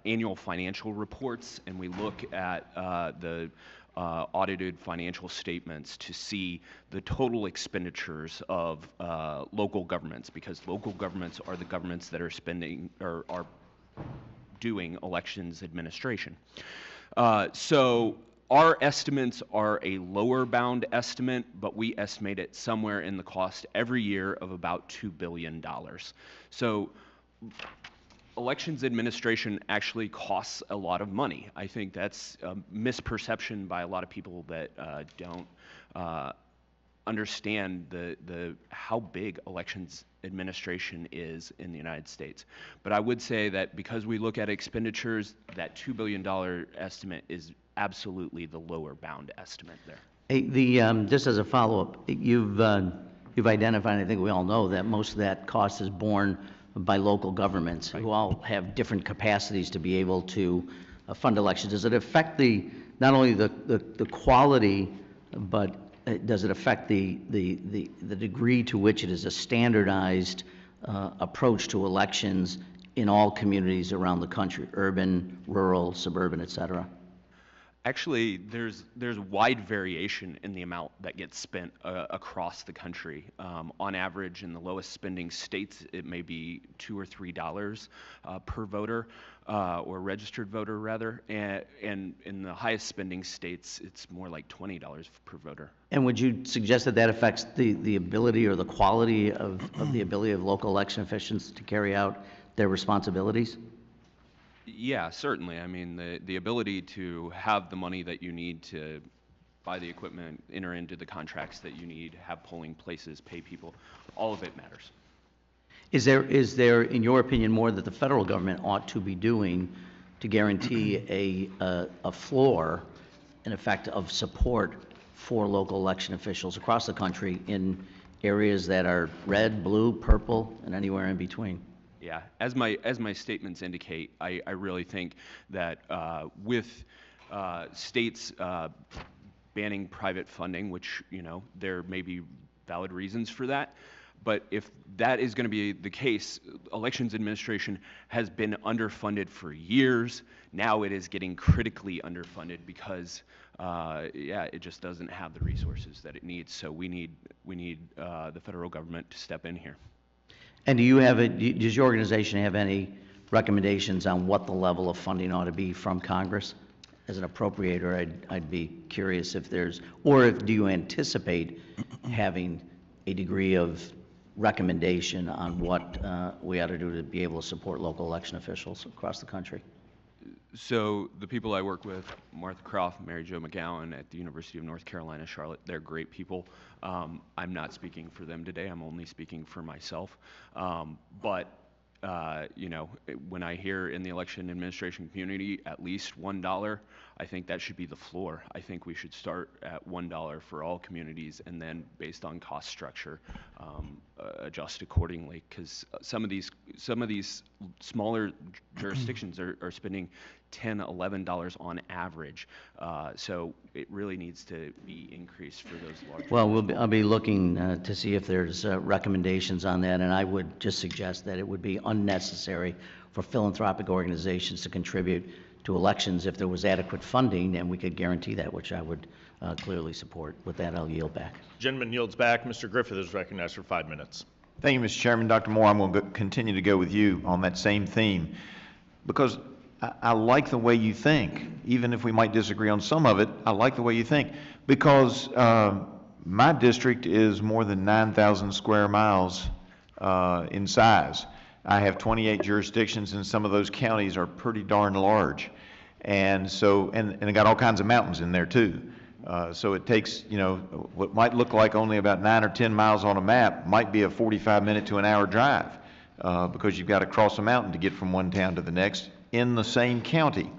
annual financial reports, and we look at the audited financial statements to see the total expenditures of local governments, because local governments are the governments that are spending or are doing elections administration. So our estimates are a lower bound estimate, but we estimate it somewhere in the cost every year of about $2 billion. So elections administration actually costs a lot of money. I think that's a misperception by a lot of people that don't understand how big elections administration is in the United States. But I would say that because we look at expenditures, that $2 billion estimate is absolutely the lower bound estimate there.
Hey, just as a follow-up, you've identified, I think we all know, that most of that cost is borne by local governments, who all have different capacities to be able to fund elections. Does it affect not only the quality, but does it affect the degree to which it is a standardized approach to elections in all communities around the country, urban, rural, suburban, et cetera?
Actually, there's wide variation in the amount that gets spent across the country. On average, in the lowest spending states, it may be $2 or $3 per voter, or registered voter rather, and in the highest spending states, it's more like $20 per voter.
And would you suggest that affects the ability or the quality of the ability of local election officials to carry out their responsibilities?
Yeah, certainly. I mean, the ability to have the money that you need to buy the equipment, enter into the contracts that you need, have polling places, pay people, all of it matters.
Is there, in your opinion, more that the federal government ought to be doing to guarantee a floor, in effect, of support for local election officials across the country in areas that are red, blue, purple, and anywhere in between?
Yeah, as my statements indicate, I really think that with states banning private funding, which, there may be valid reasons for that, but if that is going to be the case, elections administration has been underfunded for years. Now it is getting critically underfunded because, it just doesn't have the resources that it needs. So we need the federal government to step in here.
And does your organization have any recommendations on what the level of funding ought to be from Congress? As an appropriator, I'd be curious if do you anticipate having a degree of recommendation on what we ought to do to be able to support local election officials across the country?
So the people I work with, Martha Croft, Mary Jo McGowan at the University of North Carolina, Charlotte, they're great people. I'm not speaking for them today. I'm only speaking for myself. But when I hear in the election administration community at least $1, I think that should be the floor. I think we should start at $1 for all communities, and then based on cost structure, adjust accordingly. Because some of these smaller jurisdictions are spending $10, $11 on average. So it really needs to be increased for those larger.
Well, I'll be looking to see if there's recommendations on that, and I would just suggest that it would be unnecessary for philanthropic organizations to contribute to elections if there was adequate funding, and we could guarantee that, which I would clearly support. With that, I'll yield back.
Gentleman yields back. Mr. Griffith is recognized for 5 minutes.
Thank you, Mr. Chairman. Dr. Moore, I'm going to continue to go with you on that same theme because I like the way you think. Even if we might disagree on some of it, I like the way you think because my district is more than 9,000 square miles in size. I have 28 jurisdictions, and some of those counties are pretty darn large. And so, and I got all kinds of mountains in there too. So it takes, you know, what might look like only about 9 or 10 miles on a map might be a 45-minute to an hour drive because you've got to cross a mountain to get from one town to the next in the same county.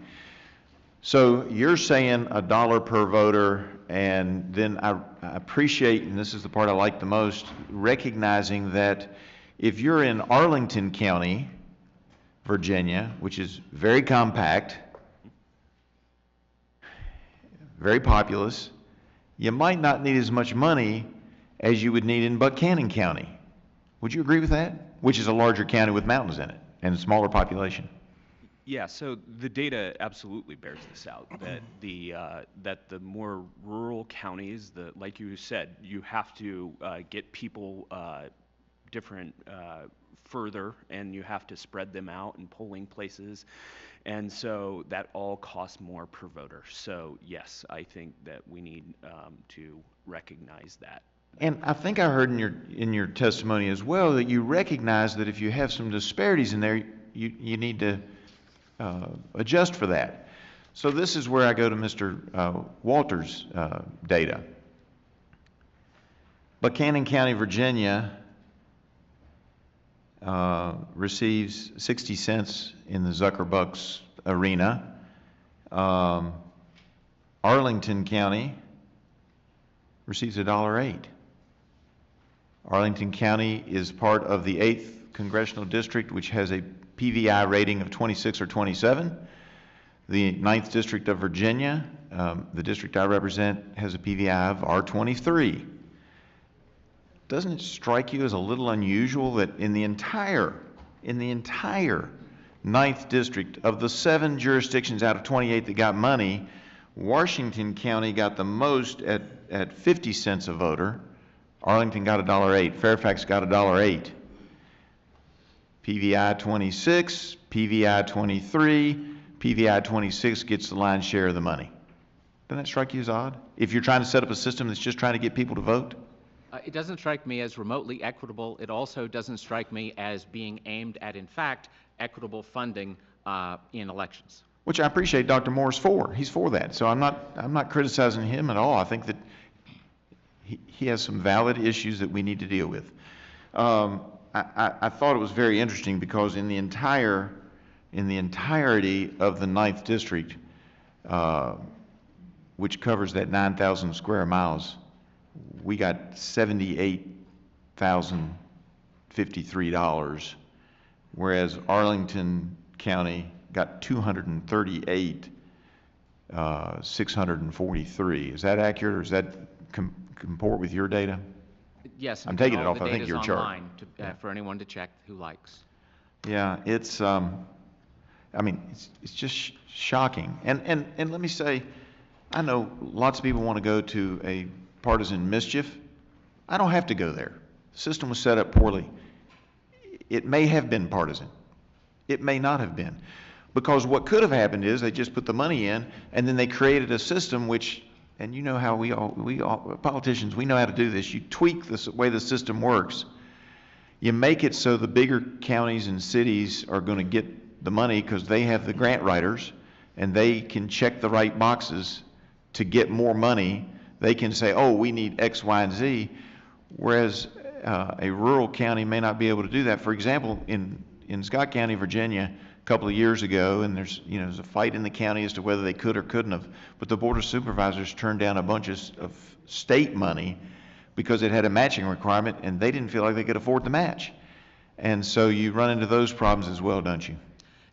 So you're saying $1 per voter, and then I appreciate, and this is the part I like the most, recognizing that if you're in Arlington County, Virginia, which is very compact, very populous, you might not need as much money as you would need in Buchanan County. Would you agree with that? Which is a larger county with mountains in it and a smaller population.
Yeah, so the data absolutely bears this out, that the more rural counties, like you said, you have to get people different further, and you have to spread them out in polling places, and so that all costs more per voter. So yes, I think that we need to recognize that.
And I think I heard in your testimony as well that you recognize that if you have some disparities in there, you need to adjust for that. So this is where I go to Mr. Walters' data. Buchanan County, Virginia receives 60 cents in the Zuckerbucks arena. Arlington County receives $1.08. Arlington County is part of the 8th Congressional District, which has a PVI rating of 26 or 27. The 9th District of Virginia, the district I represent, has a PVI of R23. Doesn't it strike you as a little unusual that in the entire 9th District, of the 7 jurisdictions out of 28 that got money, Washington County got the most at 50 cents a voter. Arlington got $1.08. Fairfax got $1.08. PVI 26, PVI 23, PVI 26 gets the lion's share of the money. Doesn't that strike you as odd? If you're trying to set up a system that's just trying to get people to vote?
It doesn't strike me as remotely equitable. It also doesn't strike me as being aimed at, in fact, equitable funding in elections.
Which I appreciate Dr. Moore's for. He's for that. So I'm not criticizing him at all. I think that he has some valid issues that we need to deal with. I thought it was very interesting because in the entirety of the 9th District, which covers that 9,000 square miles, we got $78,053, whereas Arlington County got $238,643. Is that accurate, or is that comport with your data?
Yes.
I'm taking it
all
off,
the
I think, your chart.
online for anyone to check who likes.
Yeah, it's, I mean, it's just shocking. And let me say, I know lots of people want to go to a partisan mischief. I don't have to go there. The system was set up poorly. It may have been partisan. It may not have been. Because what could have happened is they just put the money in, and then they created a system which, and you know how we all politicians, we know how to do this. You tweak the way the system works. You make it so the bigger counties and cities are going to get the money because they have the grant writers, and they can check the right boxes to get more money. They can say, oh, we need X, Y, and Z, whereas a rural county may not be able to do that. For example, in Scott County, Virginia, a couple of years ago, and there's a fight in the county as to whether they could or couldn't have, but the Board of Supervisors turned down a bunch of state money because it had a matching requirement, and they didn't feel like they could afford the match. And so you run into those problems as well, don't you?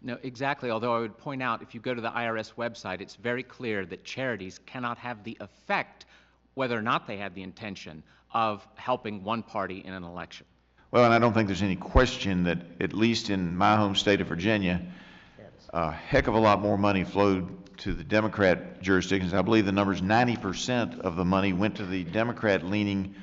No, exactly. Although I would point out, if you go to the IRS website, it's very clear that charities cannot have the effect, whether or not they have the intention, of helping one party in an election.
Well, and I don't think there's any question that, at least in my home state of Virginia, a heck of a lot more money flowed to the Democrat jurisdictions. I believe the number's 90% of the money went to the Democrat-leaning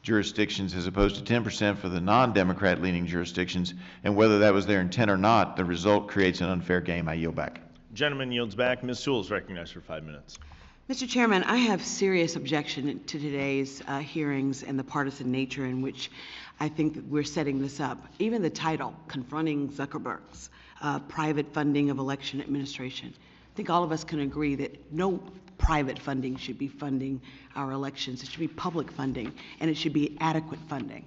jurisdictions as opposed to 10% for the non-Democrat leaning jurisdictions, and whether that was their intent or not, the result creates an unfair game. I yield back.
Gentleman yields back. Ms. Sewell is recognized for 5 minutes.
Mr. Chairman, I have serious objection to today's hearings and the partisan nature in which I think that we're setting this up. Even the title, Confronting Zuckerbucks, Private Funding of Election Administration. I think all of us can agree that no private funding should be funding our elections. It should be public funding, and it should be adequate funding.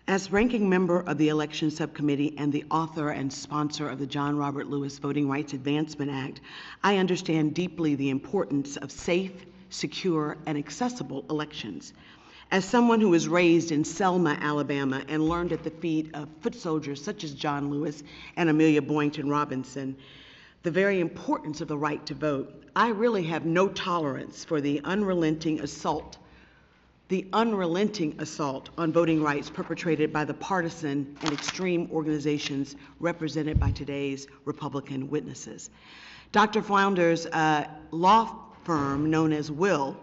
As ranking member of the Election Subcommittee and the author and sponsor of the John Robert Lewis Voting Rights Advancement Act, I understand deeply the importance of safe, secure, and accessible elections. As someone who was raised in Selma, Alabama, and learned at the feet of foot soldiers such as John Lewis and Amelia Boynton Robinson, the very importance of the right to vote, I really have no tolerance for the unrelenting assault on voting rights perpetrated by the partisan and extreme organizations represented by today's Republican witnesses. Dr. Flounder's law firm, known as Will,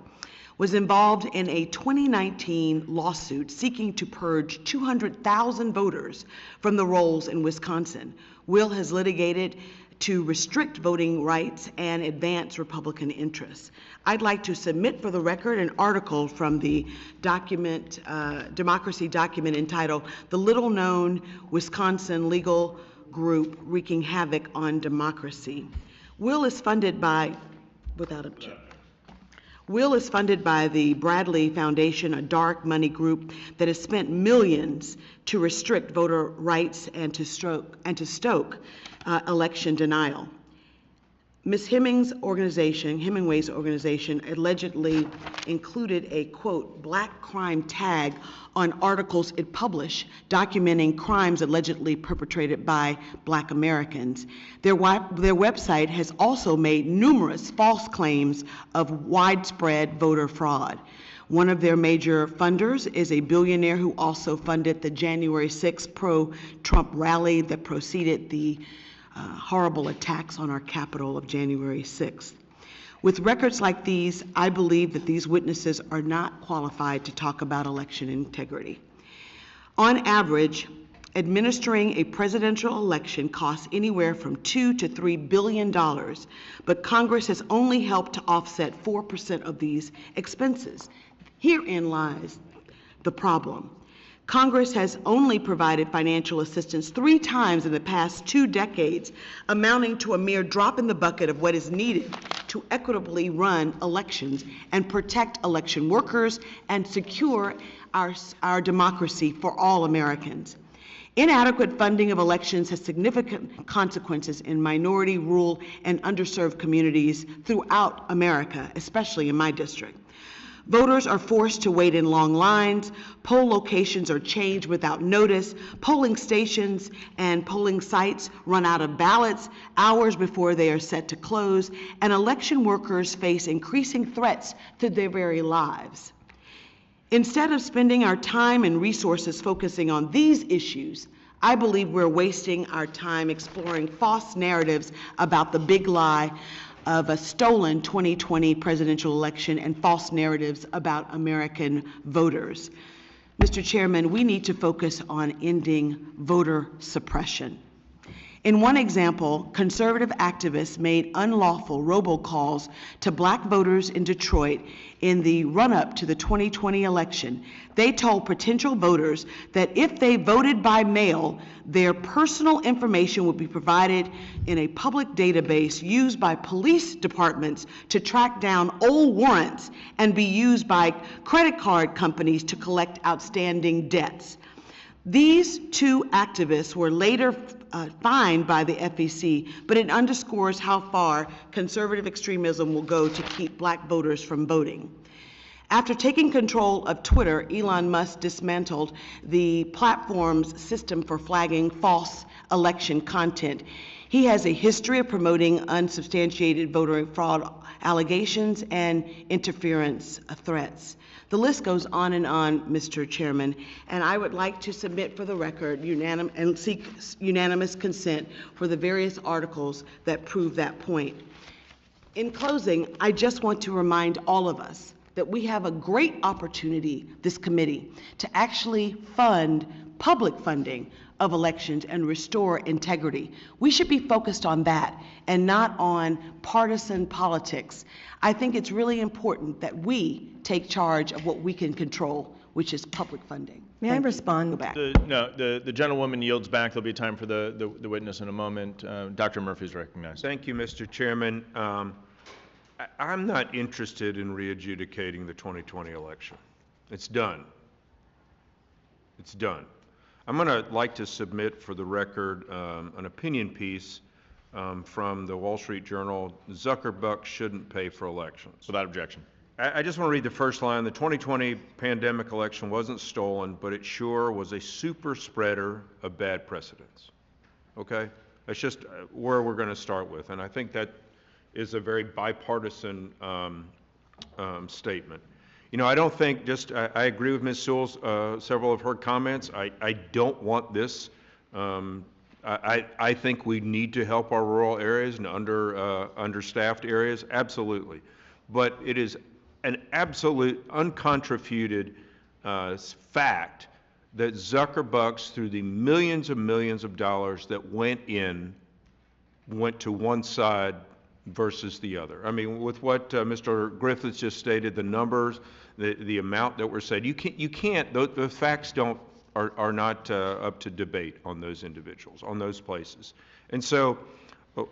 was involved in a 2019 lawsuit seeking to purge 200,000 voters from the rolls in Wisconsin. Will has litigated to restrict voting rights and advance Republican interests. I'd like to submit for the record an article from the document, Democracy document entitled "The Little Known Wisconsin Legal Group Wreaking Havoc on Democracy." Will is funded by, Will is funded by the Bradley Foundation, a dark money group that has spent millions to restrict voter rights and to stoke election denial. Ms. Hemingway's organization allegedly included a, quote, black crime tag on articles it published documenting crimes allegedly perpetrated by Black Americans. Their website has also made numerous false claims of widespread voter fraud. One of their major funders is a billionaire who also funded the January 6th pro-Trump rally that preceded the horrible attacks on our Capitol of January 6th. With records like these, I believe that these witnesses are not qualified to talk about election integrity. On average, administering a presidential election costs anywhere from $2 to $3 billion, but Congress has only helped to offset 4% of these expenses. Herein lies the problem. Congress has only provided financial assistance 3 times in the past 2 decades, amounting to a mere drop in the bucket of what is needed to equitably run elections and protect election workers and secure our democracy for all Americans. Inadequate funding of elections has significant consequences in minority, rural, and underserved communities throughout America, especially in my district. Voters are forced to wait in long lines, poll locations are changed without notice, polling stations and polling sites run out of ballots hours before they are set to close, and election workers face increasing threats to their very lives. Instead of spending our time and resources focusing on these issues, I believe we're wasting our time exploring false narratives about the big lie of a stolen 2020 presidential election and false narratives about American voters. Mr. Chairman, we need to focus on ending voter suppression. In one example, conservative activists made unlawful robocalls to Black voters in Detroit in the run-up to the 2020 election. They told potential voters that if they voted by mail, their personal information would be provided in a public database used by police departments to track down old warrants and be used by credit card companies to collect outstanding debts. These 2 activists were later fined by the FEC, but it underscores how far conservative extremism will go to keep Black voters from voting. After taking control of Twitter, Elon Musk dismantled the platform's system for flagging false election content. He has a history of promoting unsubstantiated voter fraud allegations and interference threats. The list goes on, Mr. Chairman, and I would like to submit for the record and seek unanimous consent for the various articles that prove that point. In closing, I just want to remind all of us that we have a great opportunity, this committee, to actually fund public funding of elections and restore integrity. We should be focused on that and not on partisan politics. I think it's really important that we take charge of what we can control, which is public funding.
May I respond?
Go back.
The gentlewoman yields back. There'll be time for the witness in a moment. Dr. Murphy's recognized.
Thank you, Mr. Chairman. I'm not interested in re-adjudicating the 2020 election. It's done. It's done. I'm going to like to submit for the record an opinion piece from the Wall Street Journal, Zuckerbucks shouldn't pay for elections.
Without objection.
I just want to read the first line. The 2020 pandemic election wasn't stolen, but it sure was a super spreader of bad precedents. Okay? That's just where we're going to start with. And I think that is a very bipartisan statement. You know, I don't think I agree with Ms. Sewell's several of her comments. I don't want this. I think we need to help our rural areas and understaffed areas, absolutely. But it is an absolute uncontroverted fact that Zuckerbucks, through the millions and millions of dollars that went to one side versus the other. I mean, with what Mr. Griffiths just stated, the numbers, the amount that were said, you can't. The facts are not up to debate on those individuals, on those places. And so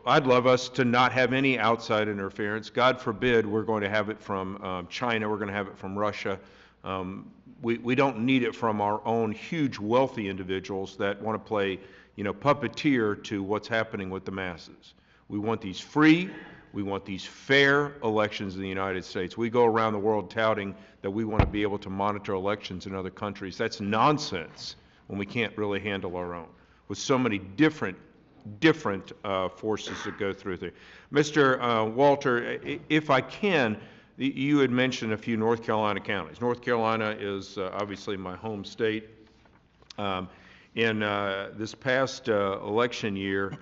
I'd love us to not have any outside interference. God forbid we're going to have it from China, we're going to have it from Russia. We don't need it from our own huge wealthy individuals that want to play, puppeteer to what's happening with the masses. We want these free, we want these fair elections in the United States. We go around the world touting that we want to be able to monitor elections in other countries. That's nonsense when we can't really handle our own, with so many different forces that go through there. Mr. Walter, if I can, you had mentioned a few North Carolina counties. North Carolina is obviously my home state. In this past election year,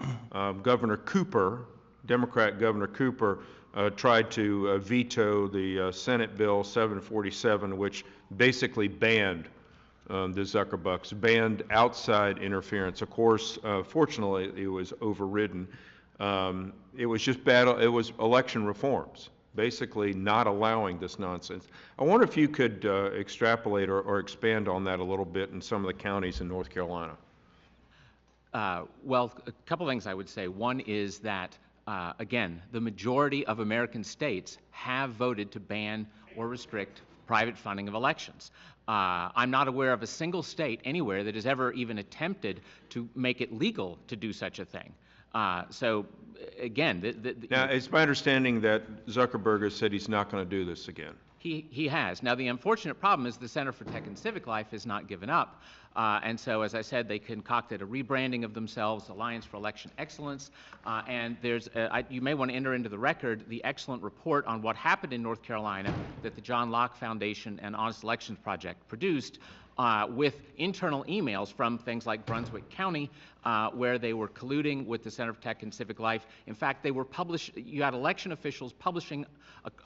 Governor Cooper, Democrat Governor Cooper, tried to veto the Senate Bill 747, which basically banned the Zuckerbucks, banned outside interference. Of course, fortunately, it was overridden. It was just it was election reforms, basically not allowing this nonsense. I wonder if you could extrapolate or expand on that a little bit in some of the counties in North Carolina.
Well, a couple things I would say. One is that, again, the majority of American states have voted to ban or restrict private funding of elections. I'm not aware of a single state anywhere that has ever even attempted to make it legal to do such a thing. So, again,
now, it's my understanding that Zuckerberg has said he's not going to do this again.
He has. Now, the unfortunate problem is the Center for Tech and Civic Life has not given up. And so, as I said, they concocted a rebranding of themselves, Alliance for Election Excellence. And there's, you may want to enter into the record the excellent report on what happened in North Carolina that the John Locke Foundation and Honest Elections Project produced, with internal emails from things like Brunswick County, where they were colluding with the Center for Tech and Civic Life. In fact, they were you had election officials publishing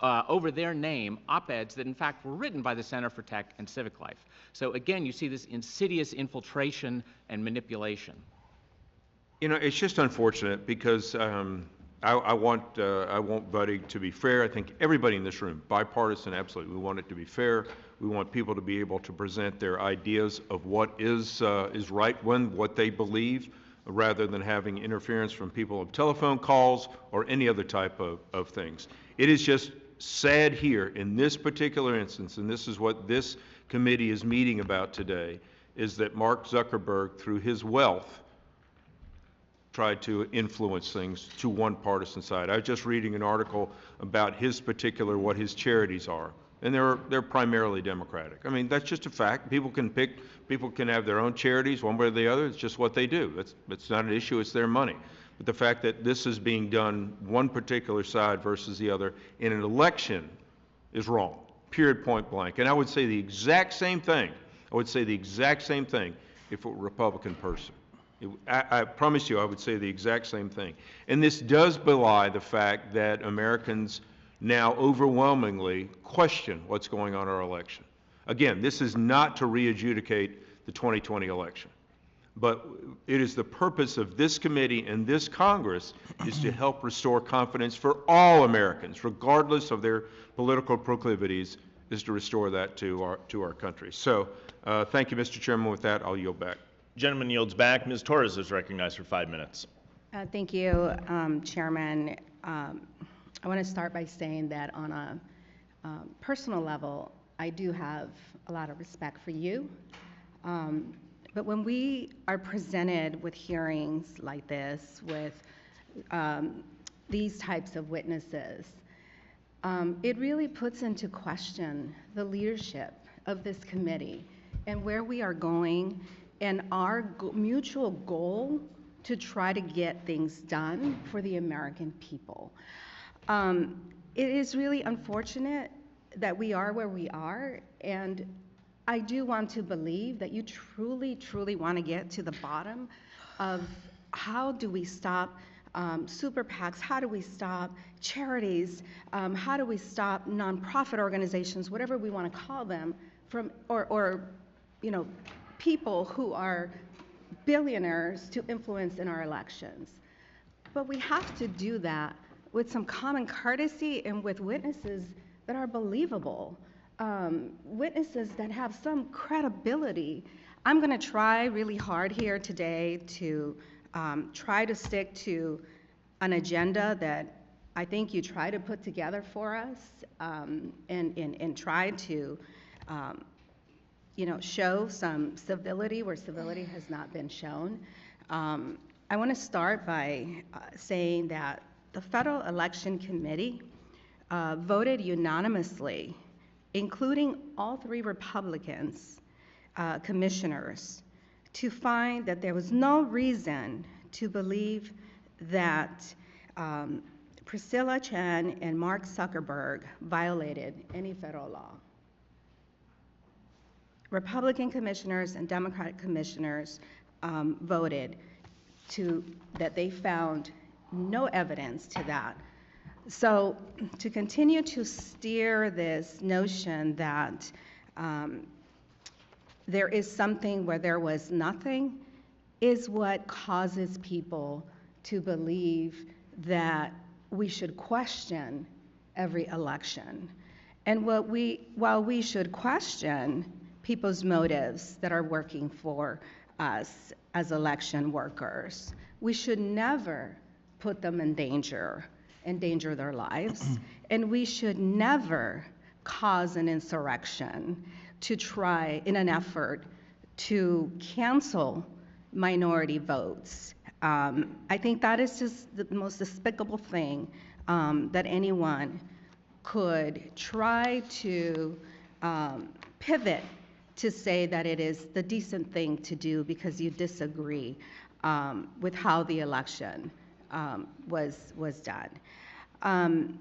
over their name op-eds that in fact were written by the Center for Tech and Civic Life. So again, you see this insidious infiltration and manipulation.
It's just unfortunate because I want voting to be fair. I think everybody in this room, bipartisan, absolutely. We want it to be fair. We want people to be able to present their ideas of what is right, what they believe, rather than having interference from people of telephone calls or any other type of things. It is just sad here in this particular instance, and this is what this committee is meeting about today, is that Mark Zuckerberg, through his wealth, tried to influence things to one partisan side. I was just reading an article about what his charities are, and they're primarily Democratic. I mean, that's just a fact. People can have their own charities one way or the other. It's just what they do. It's not an issue, it's their money. But the fact that this is being done one particular side versus the other in an election is wrong, period, point blank. And I would say the exact same thing. if it were a Republican person. I promise you I would say the exact same thing. And this does belie the fact that Americans now overwhelmingly question what's going on in our election. Again, this is not to re-adjudicate the 2020 election, but it is the purpose of this committee and this Congress is to help restore confidence for all Americans, regardless of their political proclivities, is to restore that to our country. So thank you, Mr. Chairman. With that, I'll yield back.
Gentleman yields back. Ms. Torres is recognized for 5 minutes.
Thank you, Chairman. I want to start by saying that on a personal level, I do have a lot of respect for you. But when we are presented with hearings like this, with these types of witnesses, it really puts into question the leadership of this committee and where we are going and our mutual goal to try to get things done for the American people. It is really unfortunate that we are where we are, and I do want to believe that you truly, truly want to get to the bottom of how do we stop super PACs, how do we stop charities, how do we stop nonprofit organizations, whatever we want to call them, from or you know, people who are billionaires to influence in our elections. But we have to do that with some common courtesy and with witnesses that are believable, witnesses that have some credibility. I'm going to try really hard here today to try to stick to an agenda that I think you try to put together for us, and try to you know, show some civility where civility has not been shown. I want to start by saying that the Federal Election Committee voted unanimously, including all 3 Republicans commissioners, to find that there was no reason to believe that Priscilla Chan and Mark Zuckerberg violated any federal law. Republican commissioners and Democratic commissioners voted that they found no evidence to that. So to continue to steer this notion that there is something where there was nothing is what causes people to believe that we should question every election. And while we should question people's motives that are working for us as election workers, we should never put them in danger, endanger their lives, and we should never cause an insurrection to try in an effort to cancel minority votes. I think that is just the most despicable thing that anyone could try to pivot to say that it is the decent thing to do because you disagree with how the election was done.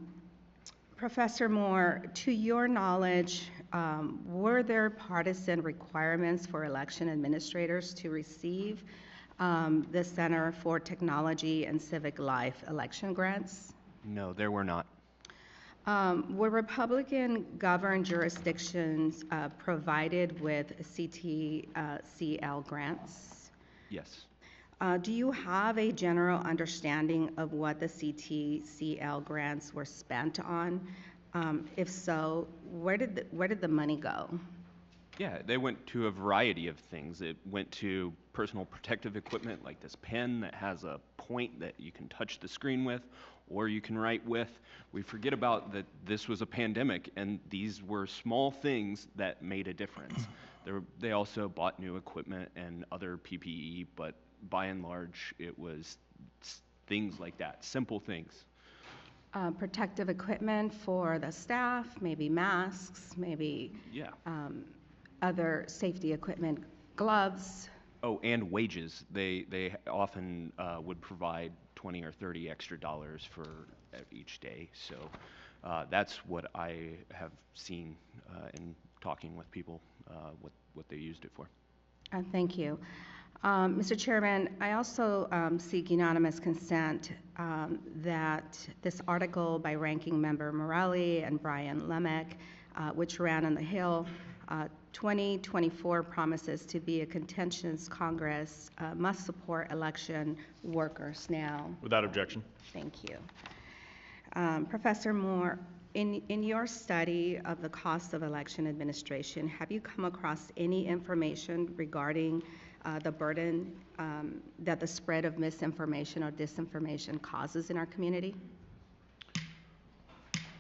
Professor Moore, to your knowledge, were there partisan requirements for election administrators to receive the Center for Technology and Civic Life election grants?
No, there were not.
Were Republican-governed jurisdictions provided with CTCL grants?
Yes.
Do you have a general understanding of what the CTCL grants were spent on? If so, where did the money go?
Yeah, they went to a variety of things. It went to personal protective equipment like this pen that has a point that you can touch the screen with or you can write with. We forget about that this was a pandemic and these were small things that made a difference. They also bought new equipment and other PPE, but by and large it was things like that, simple things.
Protective equipment for the staff, maybe masks, maybe other safety equipment, gloves.
Oh, and wages. They often would provide $20 or $30 extra for each day. So that's what I have seen in talking with people, what they used it for.
Thank you. Mr. Chairman, I also seek unanimous consent that this article by Ranking Member Morelli and Bryan, which ran on the Hill, 2024 promises to be a contentious Congress, must support election workers now.
Without objection.
Thank you. Professor Moore, in your study of the cost of election administration, have you come across any information regarding the burden that the spread of misinformation or disinformation causes in our community?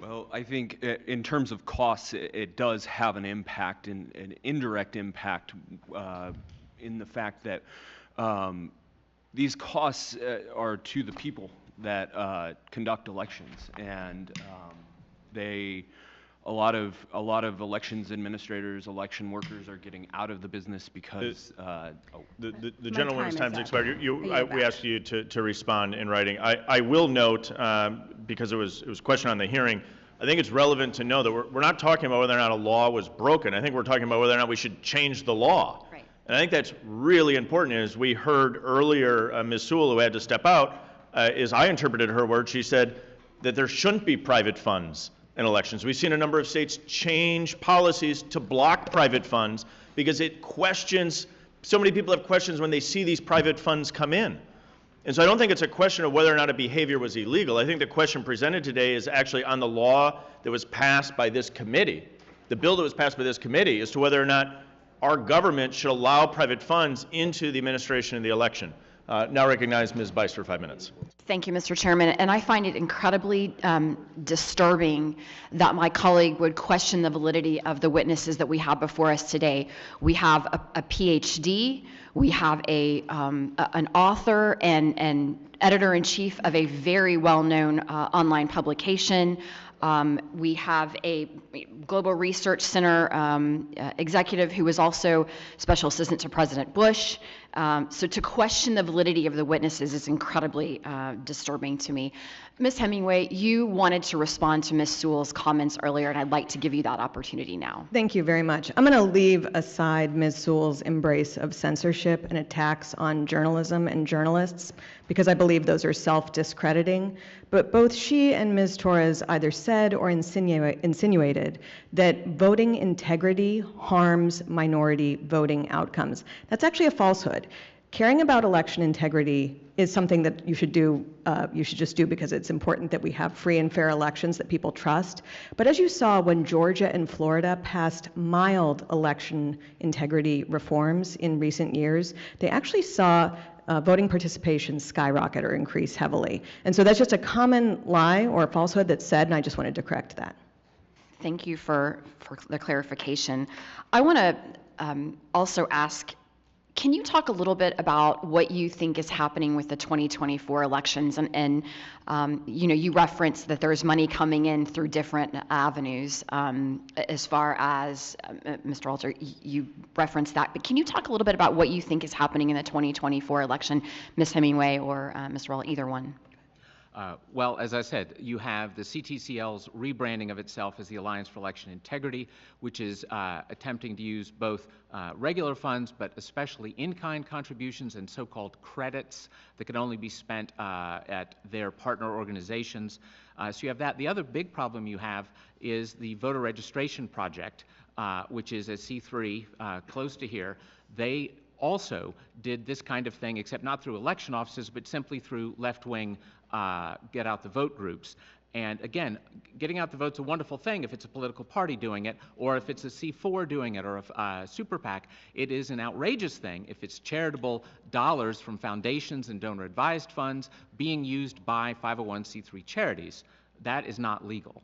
Well, I think in terms of costs, it does have an impact, an indirect impact in the fact that these costs are to the people that conduct elections, and a lot of elections administrators, election workers are getting out of the business because.
The gentlewoman's time's expired. We asked you to respond in writing. I will note, because it was a question on the hearing, I think it's relevant to know that we're not talking about whether or not a law was broken. I think we're talking about whether or not we should change the law.
Right.
And I think that's really important. As we heard earlier, Ms. Sewell, who had to step out, as I interpreted her words, she said that there shouldn't be private funds in elections. We've seen a number of states change policies to block private funds because it questions, so many people have questions when they see these private funds come in. And so I don't think it's a question of whether or not a behavior was illegal. I think the question presented today is actually on the law that was passed by this committee, the bill that was passed by this committee, as to whether or not our government should allow private funds into the administration of the election. Now recognize Ms. Bice for 5 minutes.
Thank you, Mr. Chairman. And I find it incredibly disturbing that my colleague would question the validity of the witnesses that we have before us today. We have a PhD, we have an author and editor-in-chief of a very well-known online publication. We have a Global Research Center executive who was also Special Assistant to President Bush. So to question the validity of the witnesses is incredibly disturbing to me. Ms. Hemingway, you wanted to respond to Ms. Sewell's comments earlier, and I'd like to give you that opportunity now.
Thank you very much. I'm going to leave aside Ms. Sewell's embrace of censorship and attacks on journalism and journalists, because I believe those are self-discrediting. But both she and Ms. Torres either said or insinuated that voting integrity harms minority voting outcomes. That's actually a falsehood. Caring about election integrity is something that you should do, you should just do because it's important that we have free and fair elections that people trust. But as you saw when Georgia and Florida passed mild election integrity reforms in recent years, they actually saw voting participation skyrocket or increase heavily. And so that's just a common lie or falsehood that's said, and I just wanted to correct that.
Thank you for the clarification. I want to also ask, can you talk a little bit about what you think is happening with the 2024 elections? And you know, you referenced that there's money coming in through different avenues. As far as Mr. Alter, you referenced that. But can you talk a little bit about what you think is happening in the 2024 election, Ms. Hemingway or Mr. Wall, either one?
Well, as I said, you have the CTCL's rebranding of itself as the Alliance for Election Integrity, which is attempting to use both regular funds, but especially in-kind contributions and so-called credits that can only be spent at their partner organizations. So you have that. The other big problem you have is the voter registration project, which is a C3 close to here. They also did this kind of thing, except not through election offices, but simply through left-wing get out the vote groups. And again, getting out the vote's a wonderful thing if it's a political party doing it, or if it's a C4 doing it, or a super PAC. It is an outrageous thing if it's charitable dollars from foundations and donor-advised funds being used by 501c3 charities. That is not legal.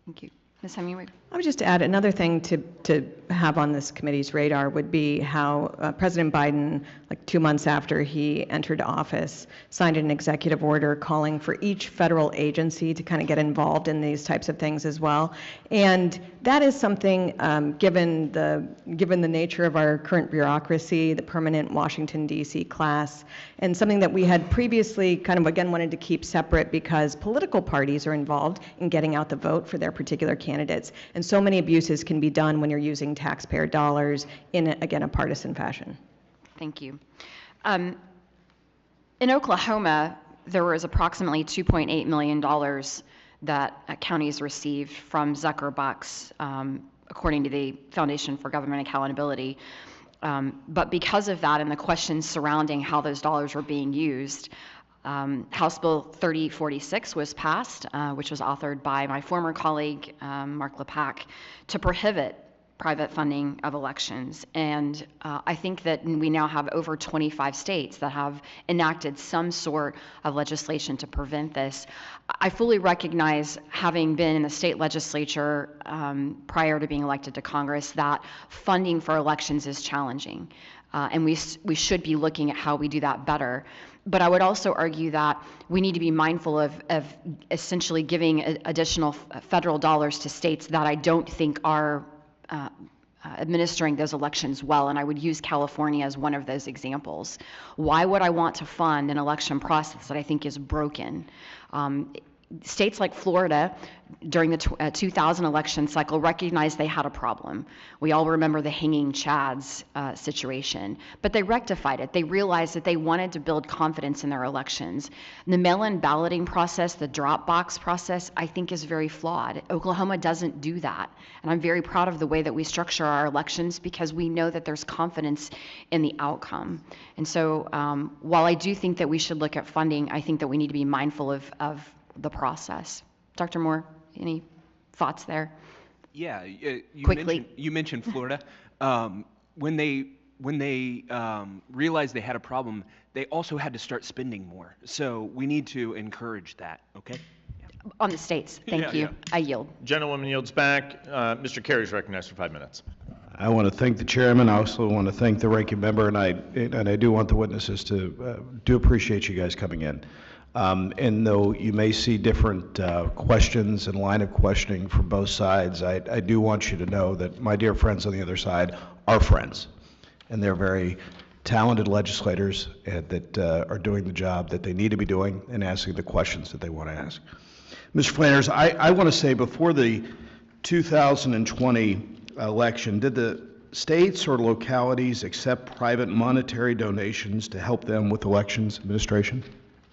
Thank you. Ms. Hemingway?
I would just add another thing to have on this committee's radar would be how President Biden, like 2 months after he entered office, signed an executive order calling for each federal agency to kind of get involved in these types of things as well. And that is something, given the nature of our current bureaucracy, the permanent Washington, D.C. class, and something that we had previously kind of, again, wanted to keep separate because political parties are involved in getting out the vote for their particular candidates. And so many abuses can be done when you're using taxpayer dollars in, again, a partisan fashion.
Thank you. In Oklahoma, there was approximately $2.8 million that counties received from Zuckerbucks, according to the Foundation for Government Accountability. But because of that and the questions surrounding how those dollars were being used, House Bill 3046 was passed, which was authored by my former colleague, Mark Lepak, to prohibit private funding of elections. And I think that we now have over 25 states that have enacted some sort of legislation to prevent this. I fully recognize, having been in the state legislature prior to being elected to Congress, that funding for elections is challenging. And we should be looking at how we do that better. But I would also argue that we need to be mindful of essentially giving additional federal dollars to states that I don't think are administering those elections well, and I would use California as one of those examples. Why would I want to fund an election process that I think is broken? States like Florida, during the 2000 election cycle, recognized they had a problem. We all remember the hanging chads situation, but they rectified it. They realized that they wanted to build confidence in their elections. The mail-in balloting process, the drop box process, I think is very flawed. Oklahoma doesn't do that, and I'm very proud of the way that we structure our elections because we know that there's confidence in the outcome. And so while I do think that we should look at funding, I think that we need to be mindful of the process. Dr. Moore, any thoughts there?
Yeah,
Quickly.
You mentioned Florida. When they realized they had a problem, they also had to start spending more. So we need to encourage that, okay? Yeah.
On the states. Thank you.
Yeah.
I yield.
Gentlewoman yields back. Mr. Kerry is recognized for 5 minutes.
I want to thank the chairman. I also want to thank the ranking member, and I do want the witnesses to do appreciate you guys coming in. And though you may see different questions and line of questioning from both sides, I do want you to know that my dear friends on the other side are friends, and they're very talented legislators that are doing the job that they need to be doing and asking the questions that they want to ask. Mr. Flanders, I want to say, before the 2020 election, did the states or localities accept private monetary donations to help them with elections administration?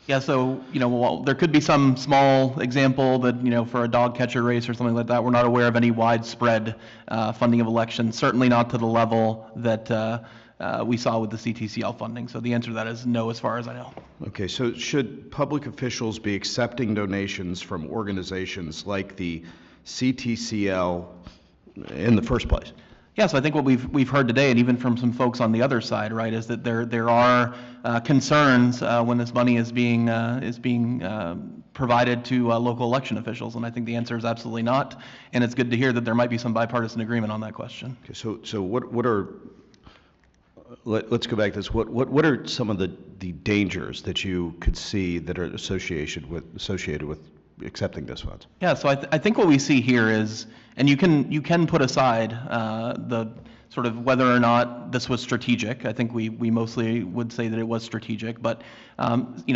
Yeah, so, while there could be some small example that, for a dog catcher race or something like that, we're not aware of any widespread funding of elections, certainly not to the level that we saw with the CTCL funding. So the answer to that is no, as far as I know. Okay, so should public officials be accepting donations from organizations like the CTCL in the first place? Yeah, so I think what we've heard today, and even from some folks on the other side, right, is that there are concerns when this money is being provided to local election officials, and I think the answer is absolutely not. And it's good to hear that there might be some bipartisan agreement on that question. Okay, so what are let's go back to this. What are some of the dangers that you could see that are associated with accepting this funds? Yeah, so I think what we see here is, and you can put aside the sort of whether or not this was strategic. I think we mostly would say that it was strategic, but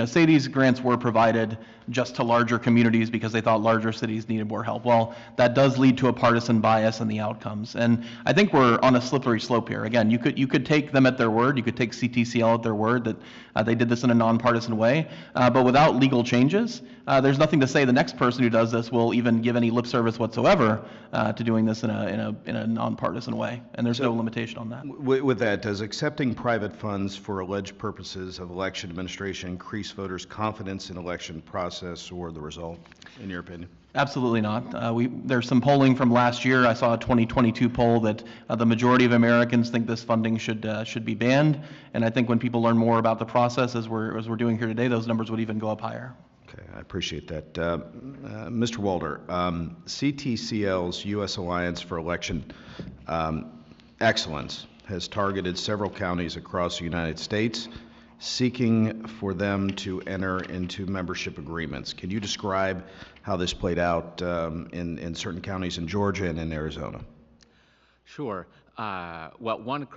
say these grants were provided just to larger communities because they thought larger cities needed more help. Well, that does lead to a partisan bias in the outcomes, and I think we're on a slippery slope here. Again, you could take them at their word. You could take CTCL at their word that they did this in a nonpartisan way, but without legal changes, there's nothing to say the next person who does this will even give any lip service whatsoever to doing this in a nonpartisan way, and there's no limitation on that.
With that, does accepting private funds for alleged purposes of election administration increase voters' confidence in election process or the result, in your opinion?
Absolutely not. There's some polling from last year. I saw a 2022 poll that the majority of Americans think this funding should be banned, and I think when people learn more about the process, as we're doing here today, those numbers would even go up higher.
Okay, I appreciate that. Mr. Walder, CTCL's U.S. Alliance for Election Excellence has targeted several counties across the United States, seeking for them to enter into membership agreements. Can you describe how this played out in certain counties in Georgia and in Arizona?
Sure. Well, one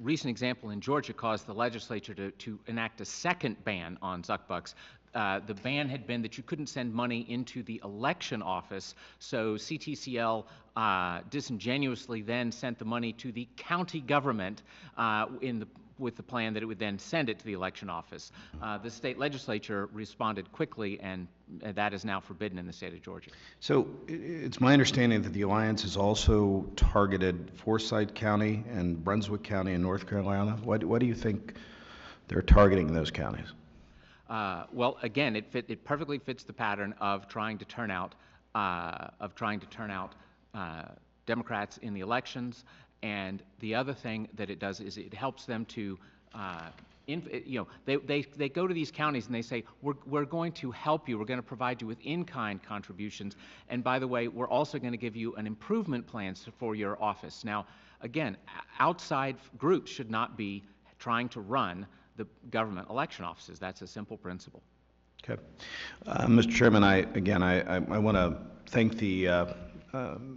recent example in Georgia caused the legislature to enact a second ban on Zuckerbucks. The ban had been that you couldn't send money into the election office, so CTCL disingenuously then sent the money to the county government in the with the plan that it would then send it to the election office. The state legislature responded quickly, and that is now forbidden in the state of Georgia.
So it's my understanding that the alliance has also targeted Forsyth County and Brunswick County in North Carolina. What do you think they're targeting in those counties?
Well, again, it perfectly fits the pattern of trying to turn out Democrats in the elections. And the other thing that it does is it helps them to, they go to these counties and they say, we're going to help you. We're going to provide you with in-kind contributions. And by the way, we're also going to give you an improvement plan for your office. Now, again, outside groups should not be trying to run the government election offices. That's a simple principle.
Okay. Mr. Chairman, I want to thank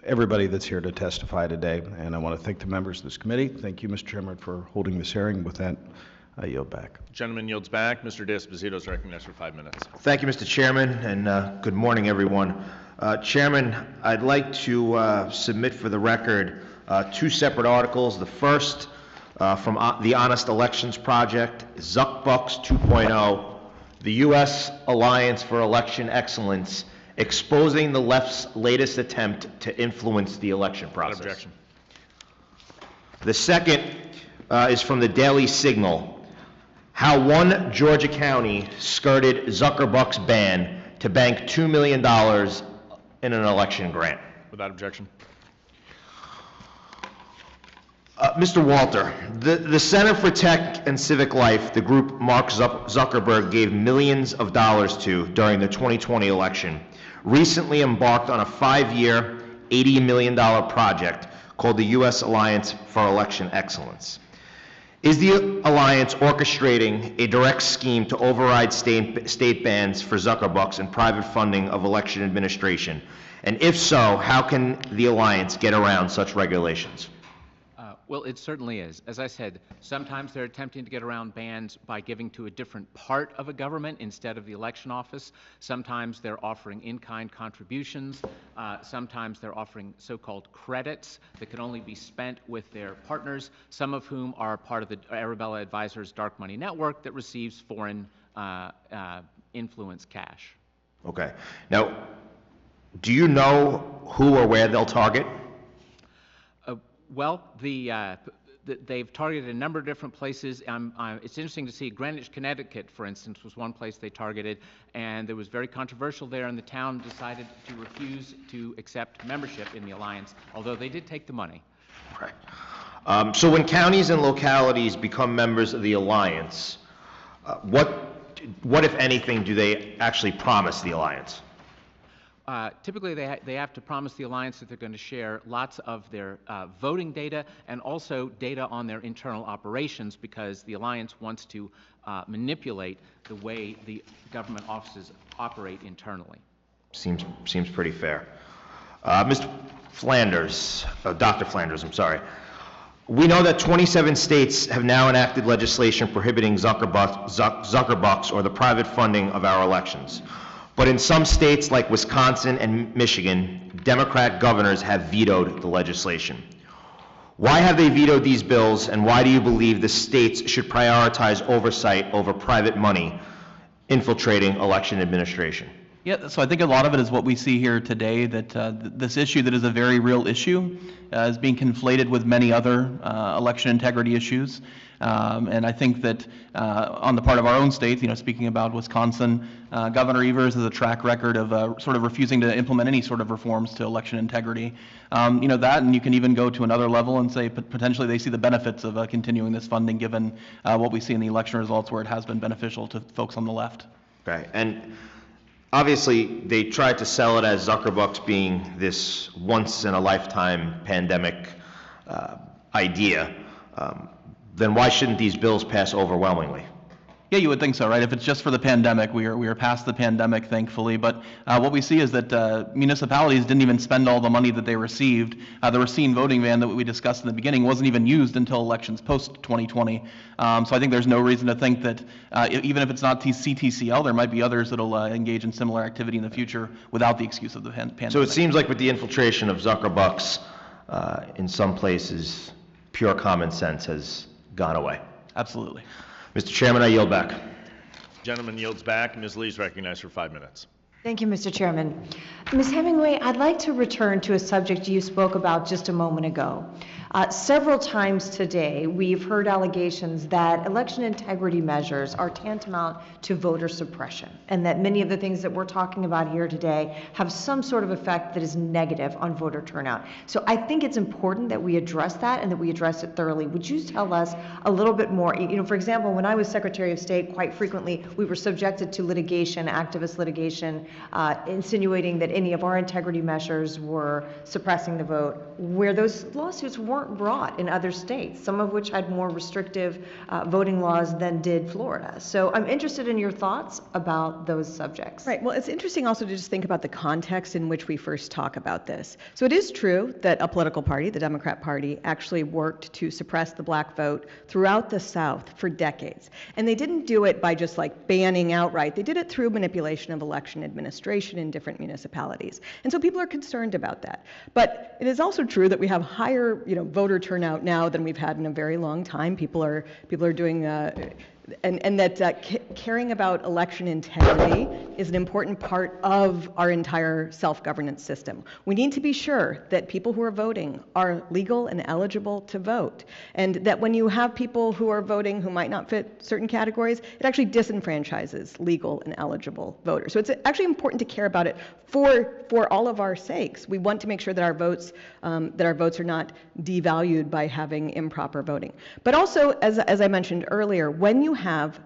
everybody that's here to testify today, and I want to thank the members of this committee. Thank you, Mr. Chairman, for holding this hearing. With that, I yield back.
Gentleman yields back. Mr. D'Esposito is recognized for 5 minutes.
Thank you, Mr. Chairman, and good morning, everyone. Chairman, I'd like to submit for the record 2 separate articles. The first from the Honest Elections Project, Zuckerbucks 2.0, the U.S. Alliance for Election Excellence, exposing the left's latest attempt to influence the election process.
Objection.
The second is from the Daily Signal, how one Georgia county skirted Zuckerbucks' ban to bank $2 million in an election grant.
Without objection.
Mr. Walter, the Center for Tech and Civic Life, the group Mark Zuckerberg gave millions of dollars to during the 2020 election, recently embarked on a 5-year, $80 million project called the U.S. Alliance for Election Excellence. Is the alliance orchestrating a direct scheme to override state bans for Zuckerbucks and private funding of election administration? And if so, how can the alliance get around such regulations?
Well, it certainly is. As I said, sometimes they're attempting to get around bans by giving to a different part of a government instead of the election office. Sometimes they're offering in-kind contributions. Sometimes they're offering so-called credits that can only be spent with their partners, some of whom are part of the Arabella Advisors dark money network that receives foreign influence cash.
Okay. Now, do you know who or where they'll target?
Well, they've targeted a number of different places. It's interesting to see Greenwich, Connecticut, for instance, was one place they targeted, and there was very controversial there, and the town decided to refuse to accept membership in the alliance, although they did take the money.
Right. So when counties and localities become members of the alliance, what if anything, do they actually promise the alliance?
Typically, they have to promise the alliance that they're going to share lots of their voting data and also data on their internal operations, because the alliance wants to manipulate the way the government offices operate internally.
Seems pretty fair. Mr. Flanders, Dr. Flanders, I'm sorry. We know that 27 states have now enacted legislation prohibiting Zuckerbucks or the private funding of our elections. But in some states like Wisconsin and Michigan, Democrat governors have vetoed the legislation. Why have they vetoed these bills, and why do you believe the states should prioritize oversight over private money infiltrating election administration?
Yeah, so I think a lot of it is what we see here today, that this issue that is a very real issue is being conflated with many other election integrity issues. And I think that on the part of our own state, speaking about Wisconsin, Governor Evers has a track record of sort of refusing to implement any sort of reforms to election integrity. That, and you can even go to another level and say potentially they see the benefits of continuing this funding, given what we see in the election results where it has been beneficial to folks on the left.
Okay, and obviously they tried to sell it as Zuckerbucks being this once-in-a-lifetime pandemic idea. Then why shouldn't these bills pass overwhelmingly?
Yeah, you would think so, right? If it's just for the pandemic, we are past the pandemic, thankfully. But what we see is that municipalities didn't even spend all the money that they received. The Racine voting ban that we discussed in the beginning wasn't even used until elections post-2020. So I think there's no reason to think that even if it's not CTCL, there might be others that will engage in similar activity in the future without the excuse of the pandemic.
So it seems like with the infiltration of Zuckerbucks in some places, pure common sense has gone away.
Absolutely.
Mr. Chairman, I yield back.
Gentleman yields back. Ms. Lee is recognized for 5 minutes.
Thank you, Mr. Chairman. Ms. Hemingway, I'd like to return to a subject you spoke about just a moment ago. Several times today, we've heard allegations that election integrity measures are tantamount to voter suppression, and that many of the things that we're talking about here today have some sort of effect that is negative on voter turnout. So I think it's important that we address that and that we address it thoroughly. Would you tell us a little bit more? You know, for example, when I was Secretary of State, quite frequently we were subjected to litigation, activist litigation, insinuating that any of our integrity measures were suppressing the vote, where those lawsuits weren't brought in other states, some of which had more restrictive voting laws than did Florida. So I'm interested in your thoughts about those subjects.
Right. Well, it's interesting also to just think about the context in which we first talk about this. So it is true that a political party, the Democrat Party, actually worked to suppress the black vote throughout the South for decades. And they didn't do it by just like banning outright. They did it through manipulation of election administration in different municipalities. And so people are concerned about that. But it is also true that we have higher, voter turnout now than we've had in a very long time. People are doing and that caring about election integrity is an important part of our entire self-governance system. We need to be sure that people who are voting are legal and eligible to vote, and that when you have people who are voting who might not fit certain categories, it actually disenfranchises legal and eligible voters. So it's actually important to care about it for all of our sakes. We want to make sure that our votes are not devalued by having improper voting. But also, as I mentioned earlier, when you have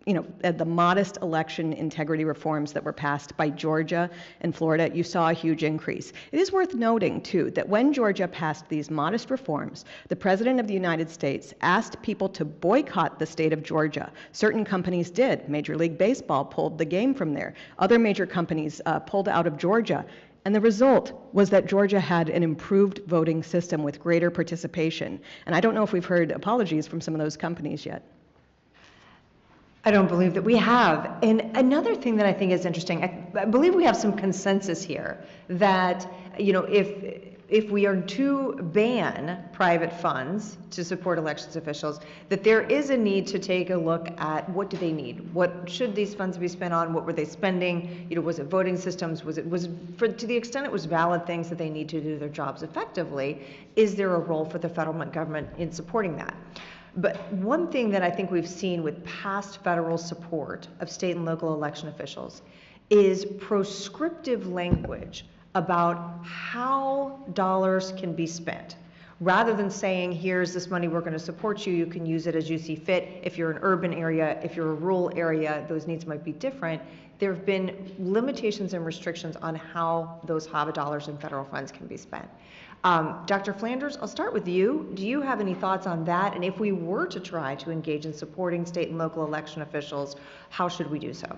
the modest election integrity reforms that were passed by Georgia and Florida, you saw a huge increase. It is worth noting, too, that when Georgia passed these modest reforms, the President of the United States asked people to boycott the state of Georgia. Certain companies did. Major League Baseball pulled the game from there. Other major companies pulled out of Georgia. And the result was that Georgia had an improved voting system with greater participation. And I don't know if we've heard apologies from some of those companies yet.
I don't believe that we have. And another thing that I think is interesting, I believe we have some consensus here that, if we are to ban private funds to support elections officials, that there is a need to take a look at what do they need? What should these funds be spent on? What were they spending? Was it voting systems? Was it to the extent it was valid things that they need to do their jobs effectively, is there a role for the federal government in supporting that? But one thing that I think we've seen with past federal support of state and local election officials is proscriptive language about how dollars can be spent. Rather than saying, here's this money, we're going to support you, you can use it as you see fit. If you're an urban area, if you're a rural area, those needs might be different. There have been limitations and restrictions on how those HAVA dollars and federal funds can be spent. Dr. Flanders, I'll start with you. Do you have any thoughts on that? And if we were to try to engage in supporting state and local election officials, how should we do so?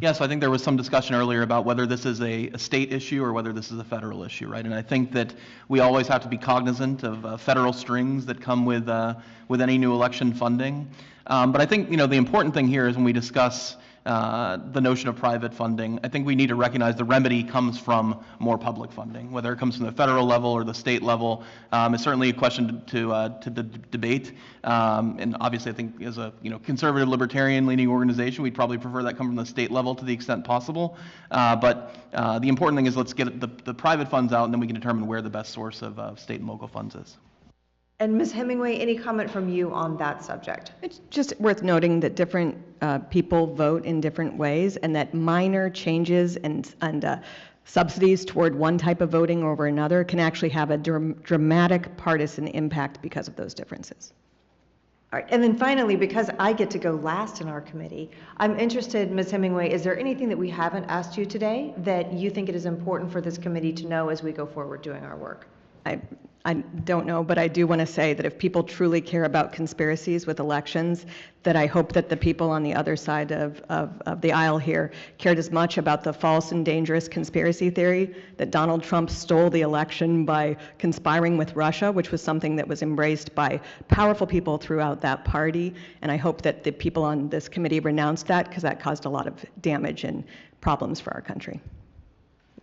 Yeah, so I think there was some discussion earlier about whether this is a state issue or whether this is a federal issue, right? And I think that we always have to be cognizant of federal strings that come with any new election funding. But I think, the important thing here is when we discuss the notion of private funding, I think we need to recognize the remedy comes from more public funding, whether it comes from the federal level or the state level. It's certainly a question to debate. And obviously, I think as a conservative libertarian leaning organization, we'd probably prefer that come from the state level to the extent possible. But the important thing is let's get the private funds out, and then we can determine where the best source of state and local funds is.
And Ms. Hemingway, any comment from you on that subject?
It's just worth noting that different people vote in different ways, and that minor changes and subsidies toward one type of voting over another can actually have a dramatic partisan impact because of those differences.
All right, and then finally, because I get to go last in our committee, I'm interested, Ms. Hemingway, is there anything that we haven't asked you today that you think it is important for this committee to know as we go forward doing our work?
I don't know, but I do want to say that if people truly care about conspiracies with elections, that I hope that the people on the other side of the aisle here cared as much about the false and dangerous conspiracy theory that Donald Trump stole the election by conspiring with Russia, which was something that was embraced by powerful people throughout that party. And I hope that the people on this committee renounce that, because that caused a lot of damage and problems for our country.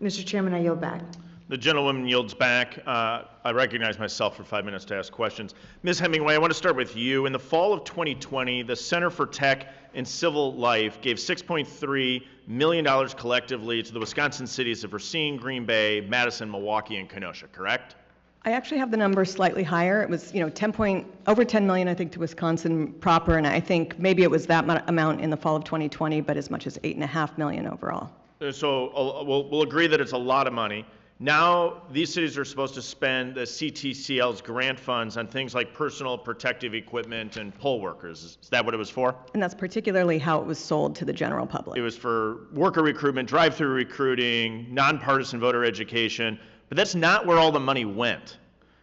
Mr. Chairman, I yield back.
The gentlewoman yields back. I recognize myself for 5 minutes to ask questions. Ms. Hemingway, I want to start with you. In the fall of 2020, the Center for Tech and Civil Life gave $6.3 million collectively to the Wisconsin cities of Racine, Green Bay, Madison, Milwaukee, and Kenosha, correct?
I actually have the number slightly higher. It was, over 10 million, I think, to Wisconsin proper, and I think maybe it was that amount in the fall of 2020, but as much as 8.5 million overall.
So we'll agree that it's a lot of money. Now, these cities are supposed to spend the CTCL's grant funds on things like personal protective equipment and poll workers. Is that what it was for?
And that's particularly how it was sold to the general public.
It was for worker recruitment, drive-through recruiting, nonpartisan voter education, but that's not where all the money went.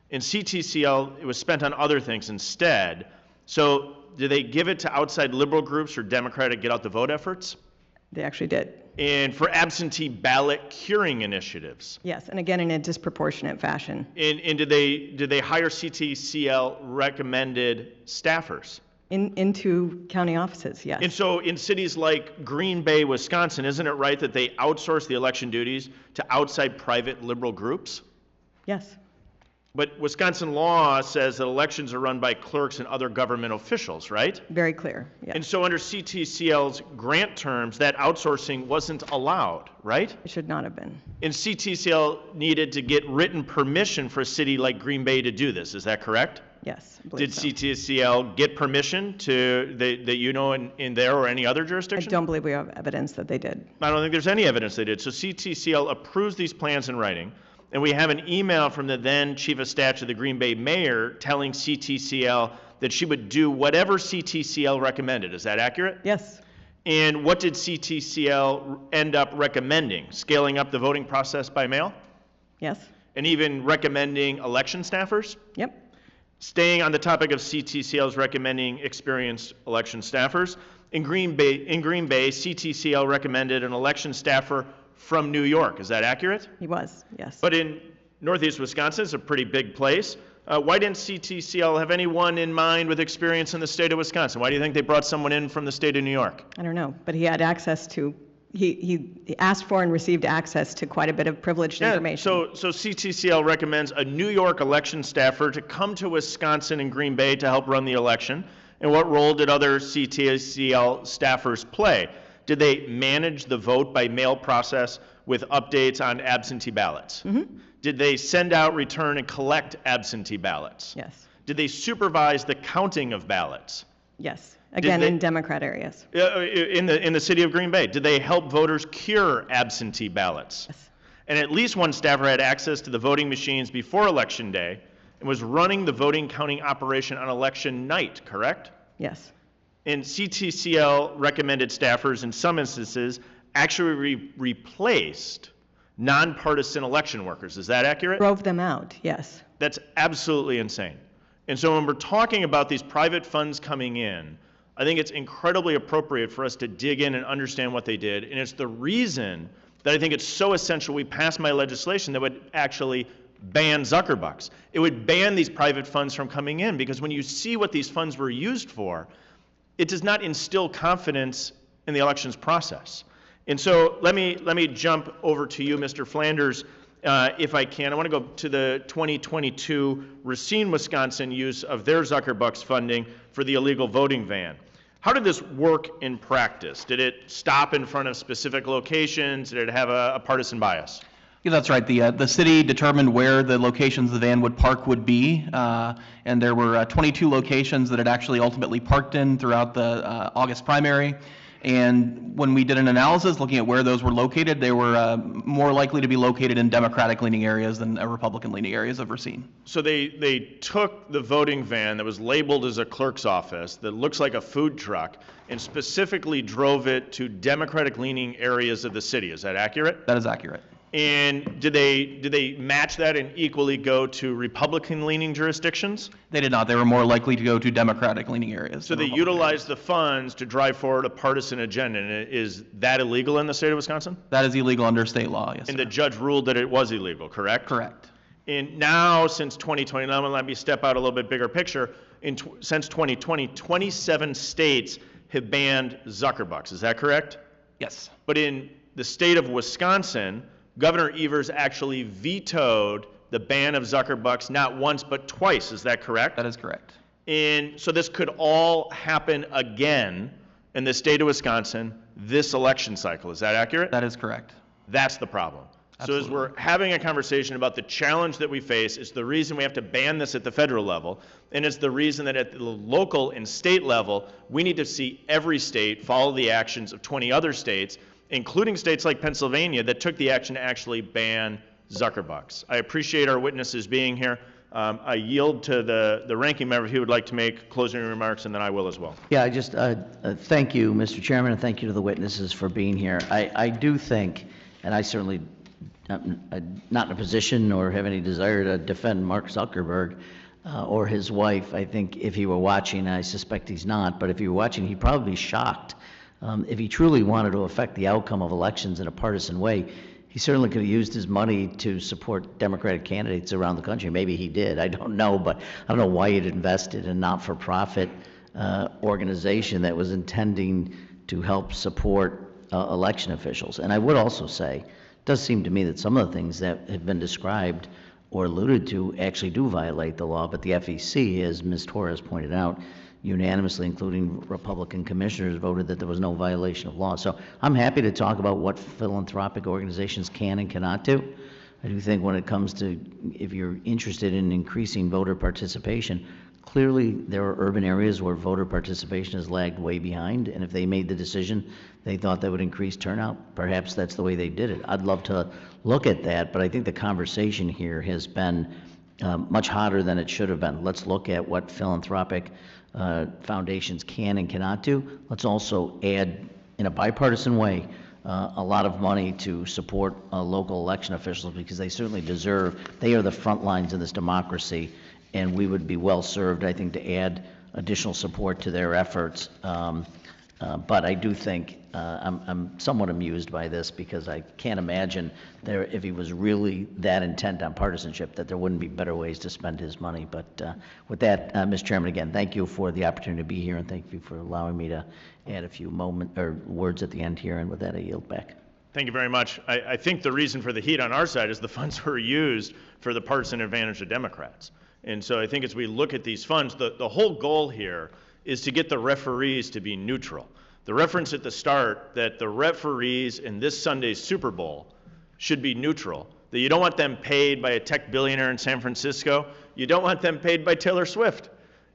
In CTCL, it was spent on other things instead. So did they give it to outside liberal groups or Democratic get-out-the-vote efforts?
They actually did.
And for absentee ballot curing initiatives.
Yes, and again, in a disproportionate fashion.
And did they hire CTCL recommended staffers?
Into county offices, yes.
And so in cities like Green Bay, Wisconsin, isn't it right that they outsource the election duties to outside private liberal groups?
Yes.
But Wisconsin law says that elections are run by clerks and other government officials, right?
Very clear, yes.
And so under CTCL's grant terms, that outsourcing wasn't allowed, right?
It should not have been.
And CTCL needed to get written permission for a city like Green Bay to do this, is that correct?
Yes, I
Did
believe so.
CTCL get permission in there or any other jurisdiction?
I don't believe we have evidence that they did.
I don't think there's any evidence they did. So CTCL approves these plans in writing. And we have an email from the then chief of staff to the Green Bay mayor telling CTCL that she would do whatever CTCL recommended. Is that accurate?
Yes.
And what did CTCL end up recommending? Scaling up the voting process by mail?
Yes.
And even recommending election staffers?
Yep.
Staying on the topic of CTCL's recommending experienced election staffers, in Green Bay, CTCL recommended an election staffer from New York. Is that accurate?
He was, yes.
But in Northeast Wisconsin, it's a pretty big place. Why didn't CTCL have anyone in mind with experience in the state of Wisconsin? Why do you think they brought someone in from the state of New York?
I don't know, but he had access to, he asked for and received access to quite a bit of privileged information.
So CTCL recommends a New York election staffer to come to Wisconsin and Green Bay to help run the election. And what role did other CTCL staffers play? Did they manage the vote by mail process with updates on absentee ballots?
Mm-hmm.
Did they send out, return, and collect absentee ballots?
Yes.
Did they supervise the counting of ballots?
Yes. Again, in Democrat areas.
In the city of Green Bay. Did they help voters cure absentee ballots?
Yes.
And at least one staffer had access to the voting machines before Election Day and was running the voting counting operation on election night, correct?
Yes.
And CTCL recommended staffers in some instances actually replaced nonpartisan election workers. Is that accurate?
Drove them out, yes.
That's absolutely insane. And so when we're talking about these private funds coming in, I think it's incredibly appropriate for us to dig in and understand what they did. And it's the reason that I think it's so essential we pass my legislation that would actually ban Zuckerbucks. It would ban these private funds from coming in, because when you see what these funds were used for, it does not instill confidence in the elections process. And so let me jump over to you, Mr. Flanders, if I can. I want to go to the 2022 Racine, Wisconsin use of their Zuckerbucks funding for the illegal voting van. How did this work in practice? Did it stop in front of specific locations? Did it have a partisan bias?
Yeah, that's right. The city determined where the locations the van would park would be, and there were 22 locations that it actually ultimately parked in throughout the August primary. And when we did an analysis looking at where those were located, they were more likely to be located in Democratic-leaning areas than Republican-leaning areas of Racine.
So they took the voting van that was labeled as a clerk's office that looks like a food truck and specifically drove it to Democratic-leaning areas of the city. Is that accurate?
That is accurate.
And did they match that and equally go to Republican-leaning jurisdictions?
They did not. They were more likely to go to Democratic-leaning areas.
So they utilized the funds to drive forward a partisan agenda. And is that illegal in the state of Wisconsin?
That is illegal under state law, yes,
And
sir.
the judge ruled that it was illegal, correct?
Correct.
And now, since 2020, now let me step out a little bit bigger picture. Since 2020, 27 states have banned Zuckerbucks. Is that correct?
Yes.
But in the state of Wisconsin, Governor Evers actually vetoed the ban of Zuckerbucks not once but twice. Is that correct?
That is correct.
And so this could all happen again in the state of Wisconsin this election cycle. Is that accurate?
That is correct.
That's the problem.
Absolutely.
So as we're having a conversation about the challenge that we face, it's the reason we have to ban this at the federal level, and it's the reason that at the local and state level, we need to see every state follow the actions of 20 other states, including states like Pennsylvania that took the action to actually ban Zuckerbucks. I appreciate our witnesses being here. I yield to the ranking member if he would like to make closing remarks, and then I will as well.
Yeah, I just thank you, Mr. Chairman, and thank you to the witnesses for being here. I do think, and I certainly not in a position or have any desire to defend Mark Zuckerberg or his wife. I think if he were watching, I suspect he's not, but if he were watching, he'd probably be shocked. If he truly wanted to affect the outcome of elections in a partisan way, he certainly could have used his money to support Democratic candidates around the country. Maybe he did. I don't know, but I don't know why he'd invested in a not-for-profit organization that was intending to help support election officials. And I would also say, it does seem to me that some of the things that have been described or alluded to actually do violate the law, but the FEC, as Ms. Torres pointed out, unanimously, including Republican commissioners, voted that there was no violation of law. So I'm happy to talk about what philanthropic organizations can and cannot do. I do think when it comes to, if you're interested in increasing voter participation, clearly there are urban areas where voter participation has lagged way behind, and if they made the decision they thought that would increase turnout, perhaps that's the way they did it. I'd love to look at that, but I think the conversation here has been much hotter than it should have been. Let's look at what philanthropic foundations can and cannot do. Let's also add, in a bipartisan way, a lot of money to support local election officials, because they certainly deserve, they are the front lines in this democracy, and we would be well served, I think, to add additional support to their efforts. But I do think I'm somewhat amused by this, because I can't imagine there, if he was really that intent on partisanship, that there wouldn't be better ways to spend his money. But with that, Mr. Chairman, again, thank you for the opportunity to be here, and thank you for allowing me to add a few words at the end here. And with that, I yield back.
Thank you very much. I think the reason for the heat on our side is the funds were used for the partisan advantage of Democrats. And so I think as we look at these funds, the whole goal here is to get the referees to be neutral. The reference at the start that the referees in this Sunday's Super Bowl should be neutral, that you don't want them paid by a tech billionaire in San Francisco, you don't want them paid by Taylor Swift.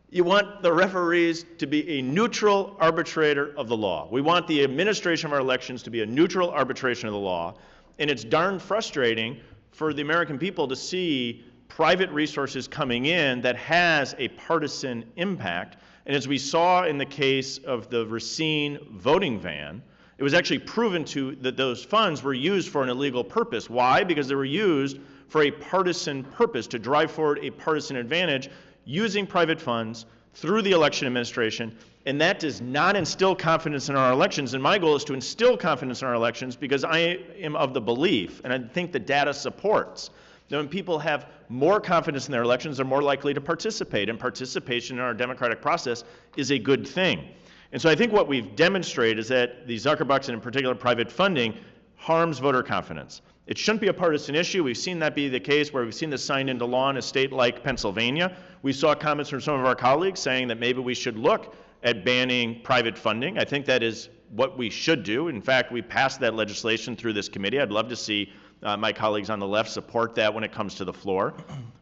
You want the referees to be a neutral arbitrator of the law. We want the administration of our elections to be a neutral arbitration of the law, and it's darn frustrating for the American people to see private resources coming in that has a partisan impact. And as we saw in the case of the Racine voting van, it was actually proven that those funds were used for an illegal purpose. Why? Because they were used for a partisan purpose, to drive forward a partisan advantage using private funds through the election administration. And that does not instill confidence in our elections. And my goal is to instill confidence in our elections, because I am of the belief, and I think the data supports, that when people have more confidence in their elections, they're more likely to participate, and participation in our democratic process is a good thing. And so I think what we've demonstrated is that the Zuckerbucks, and in particular private funding, harms voter confidence. It shouldn't be a partisan issue. We've seen that be the case where we've seen this signed into law in a state like Pennsylvania. We saw comments from some of our colleagues saying that maybe we should look at banning private funding. I think that is what we should do. In fact, we passed that legislation through this committee. I'd love to see my colleagues on the left support that when it comes to the floor.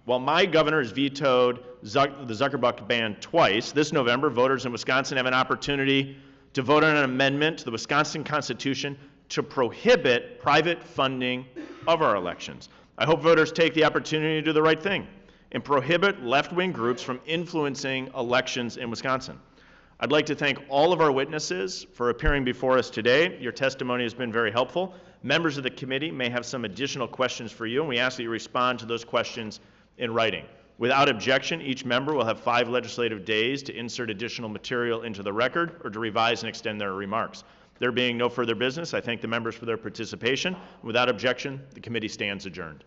While my governor has vetoed the Zuckerbuck ban twice, this November, voters in Wisconsin have an opportunity to vote on an amendment to the Wisconsin Constitution to prohibit private funding of our elections. I hope voters take the opportunity to do the right thing and prohibit left-wing groups from influencing elections in Wisconsin. I'd like to thank all of our witnesses for appearing before us today. Your testimony has been very helpful. Members of the committee may have some additional questions for you, and we ask that you respond to those questions in writing. Without objection, each member will have 5 legislative days to insert additional material into the record or to revise and extend their remarks. There being no further business, I thank the members for their participation. Without objection, the committee stands adjourned.